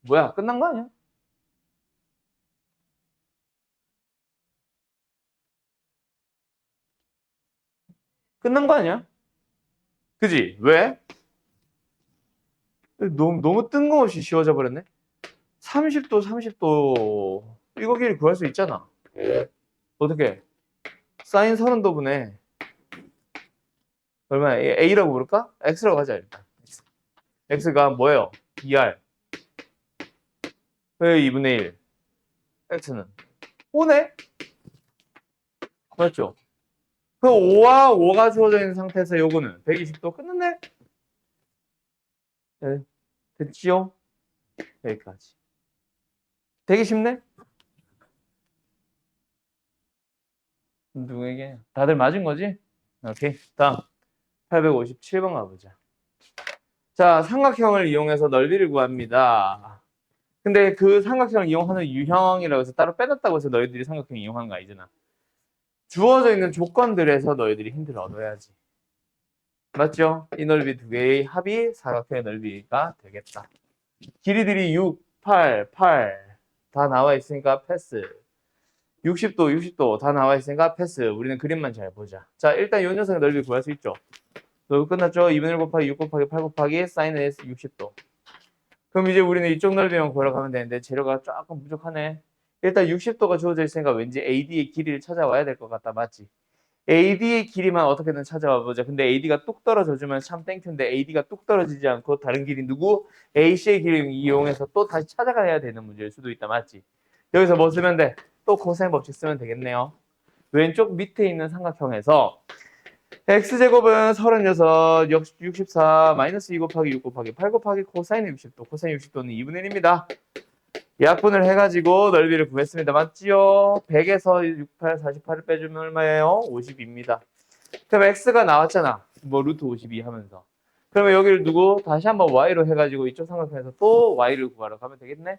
뭐야? 끝난 거 아니야? 끝난 거 아니야? 그지? 왜? 너무 뜬금없이 쉬워져 버렸네. 30도 이거 길이 구할 수 있잖아. 어떻게? 사인 30도분의 얼마야? A라고 부를까? X라고 하자 일단. X가 뭐예요? 2R. 왜 2분의 1? X는 5네? 맞죠? 그 5와 5가 주어져 있는 상태에서 요거는 120도 끝났네? 네, 됐지요? 여기까지. 되게 쉽네? 누구에게? 다들 맞은 거지? 오케이. 다음 857번 가보자. 자, 삼각형을 이용해서 넓이를 구합니다. 근데 그 삼각형을 이용하는 유형이라고 해서 따로 빼놨다고 해서 너희들이 삼각형 이용하는 거 아니잖아. 주어져 있는 조건들에서 너희들이 힌트를 얻어야지. 맞죠? 이 넓이 두 개의 합이 사각형의 넓이가 되겠다. 길이들이 6, 8, 8 다 나와 있으니까 패스. 60도 다 나와 있으니까 패스. 우리는 그림만 잘 보자. 자, 일단 이 녀석의 넓이 구할 수 있죠. 넓이 끝났죠? 2분의 1 곱하기 6 곱하기 8 곱하기 사인 S 60도. 그럼 이제 우리는 이쪽 넓이만 구하러 가면 되는데 재료가 조금 부족하네. 일단 60도가 주어져 있으니까 왠지 AD의 길이를 찾아와야 될 것 같다. 맞지? AD의 길이만 어떻게든 찾아와 보자. 근데 AD가 뚝 떨어져주면 참 땡큐인데 AD가 뚝 떨어지지 않고 다른 길이 누구? AC의 길을 이용해서 또 다시 찾아가야 되는 문제일 수도 있다. 맞지? 여기서 뭐 쓰면 돼? 또 코사인 법칙 쓰면 되겠네요. 왼쪽 밑에 있는 삼각형에서 x제곱은 36, 64, 마이너스 2 곱하기 6 곱하기 8 곱하기 코사인 60도. 코사인 60도는 2분의 1입니다. 약분을 해가지고 넓이를 구했습니다. 맞지요? 100에서 68, 48을 빼주면 얼마예요? 52입니다. 그럼 x가 나왔잖아. 뭐 루트 52 하면서. 그러면 여기를 두고 다시 한번 y로 해가지고 이쪽 삼각형에서 또 y를 구하러 가면 되겠네?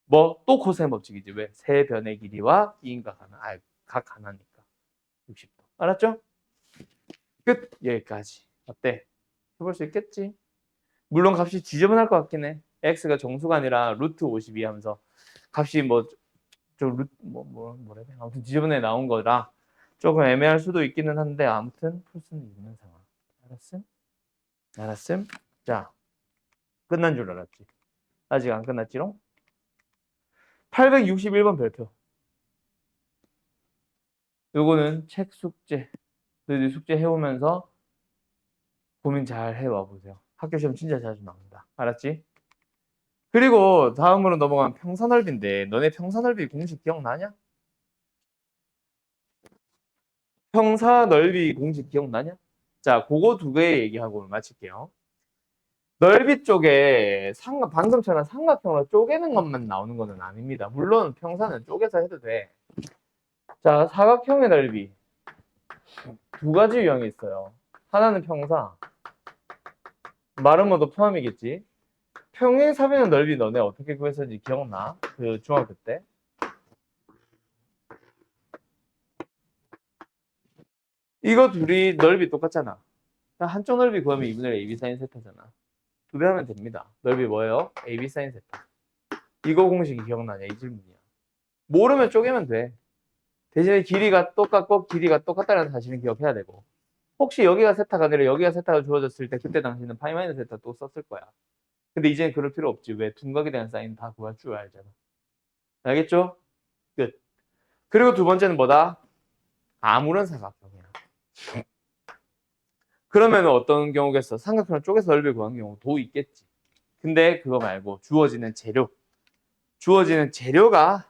뭐 또 코사인 법칙이지. 왜? 세 변의 길이와 이인각 하나. 각 하나니까. 60도. 알았죠? 끝. 여기까지. 어때? 해볼 수 있겠지? 물론 값이 지저분할 것 같긴 해. x가 정수가 아니라 루트 52 하면서 값이 뭐래? 아무튼 지저분해 나온 거라 조금 애매할 수도 있기는 한데 아무튼 풀 수는 있는 상황. 알았음? 알았음? 자, 끝난 줄 알았지? 아직 안 끝났지롱? 861번 별표. 요거는 책 숙제. 너희들 숙제 해오면서 고민 잘 해와 보세요. 학교 시험 진짜 자주 나온다. 알았지? 그리고 다음으로 넘어가면 평사넓이인데 너네 평사넓이 공식 기억나냐? 평사넓이 공식 기억나냐? 자, 그거 두 개 얘기하고 마칠게요. 넓이 쪽에 방금처럼 삼각형으로 쪼개는 것만 나오는 것은 아닙니다. 물론 평사는 쪼개서 해도 돼. 자, 사각형의 넓이 두 가지 유형이 있어요. 하나는 평사, 마름모도 포함이겠지. 평행사변의 넓이 너네 어떻게 구했었는지 기억나? 그 중학교 때? 이거 둘이 넓이 똑같잖아. 한쪽 넓이 구하면 2분의 1 AB 사인 세타잖아. 두 배 하면 됩니다. 넓이 뭐예요? AB 사인 세타. 이거 공식이 기억나냐? 이 질문이야. 모르면 쪼개면 돼. 대신에 길이가 똑같고 길이가 똑같다는 사실은 기억해야 되고, 혹시 여기가 세타가 아니라 여기가 세타가 주어졌을 때 그때 당시는 파이 마이너스 세타 또 썼을 거야. 근데 이제는 그럴 필요 없지. 왜? 둔각에 대한 사인 다 구할 줄 알잖아. 알겠죠? 끝. 그리고 두 번째는 뭐다? 아무런 사각형이야. 그러면 어떤 경우겠어? 삼각형을 쪼개서 넓이 구한 경우도 있겠지. 근데 그거 말고 주어지는 재료가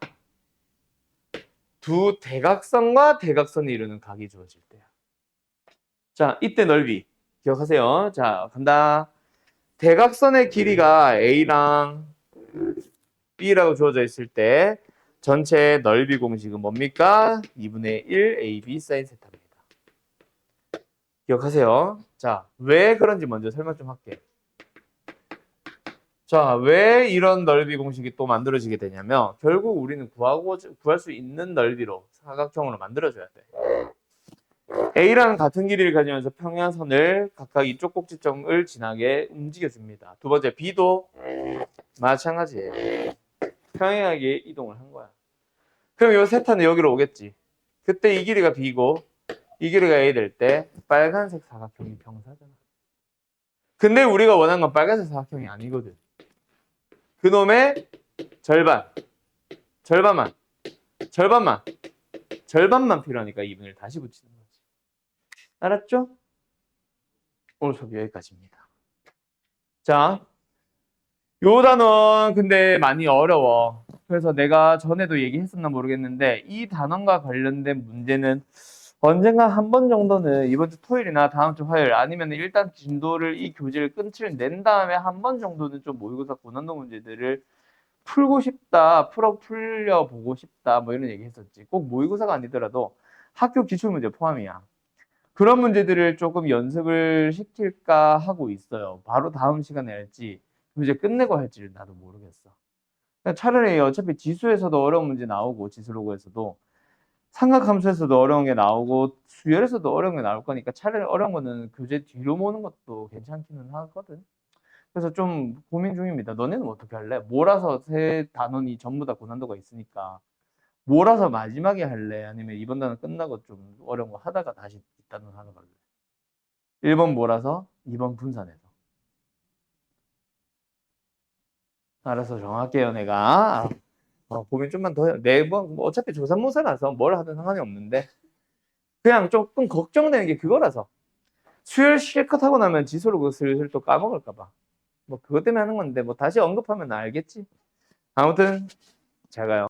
두 대각선과 대각선이 이루는 각이 주어질 때야. 자, 이때 넓이 기억하세요. 자, 간다. 대각선의 길이가 A랑 B라고 주어져 있을 때 전체 넓이 공식은 뭡니까? 2분의 1 AB 사인 세타입니다. 기억하세요. 자, 왜 그런지 먼저 설명 좀 할게. 자, 왜 이런 넓이 공식이 또 만들어지게 되냐면 결국 우리는 구할 수 있는 넓이로 사각형으로 만들어줘야 돼. A랑 같은 길이를 가지면서 평행선을 각각 이쪽 꼭지점을 지나게 움직여줍니다. 두 번째, B도 마찬가지예요. 평행하게 이동을 한 거야. 그럼 이 세타는 여기로 오겠지. 그때 이 길이가 B고 이 길이가 A 될 때 빨간색 사각형이 평사잖아. 근데 우리가 원하는 건 빨간색 사각형이 아니거든. 그놈의 절반만 필요하니까 2분을 다시 붙이는 거지. 알았죠? 오늘 수업 여기까지입니다. 자, 요 단원 근데 많이 어려워. 그래서 내가 전에도 얘기했었나 모르겠는데 이 단원과 관련된 문제는 언젠가 한 번 정도는 이번 주 토요일이나 다음 주 화요일 아니면 일단 진도를 이 교재를 끝을 낸 다음에 한 번 정도는 좀 모의고사 고난도 문제들을 풀고 싶다, 풀려보고 싶다 뭐 이런 얘기 했었지. 꼭 모의고사가 아니더라도 학교 기출문제 포함이야. 그런 문제들을 조금 연습을 시킬까 하고 있어요. 바로 다음 시간에 할지 이제 끝내고 할지를 나도 모르겠어. 차라리 어차피 지수에서도 어려운 문제 나오고 지수로그에서도 삼각함수에서도 어려운 게 나오고 수열에서도 어려운 게 나올 거니까 차라리 어려운 거는 교재 뒤로 모는 것도 괜찮기는 하거든. 그래서 좀 고민 중입니다. 너네는 어떻게 할래? 몰아서 세 단원이 전부 다 고난도가 있으니까 몰아서 마지막에 할래? 아니면 이번 단원 끝나고 좀 어려운 거 하다가 다시 뒷단원 하러 갈래? 1번 몰아서 2번 분산해서. 알아서 정할게요, 내가. 고민 좀만 더 해요. 4번, 뭐 어차피 조산모사라서 뭘 하든 상관이 없는데 그냥 조금 걱정되는 게 그거라서 수열 실컷 하고 나면 지수로 그 슬슬 또 까먹을까봐 뭐 그것 때문에 하는 건데 뭐 다시 언급하면 알겠지. 아무튼 잘 가요.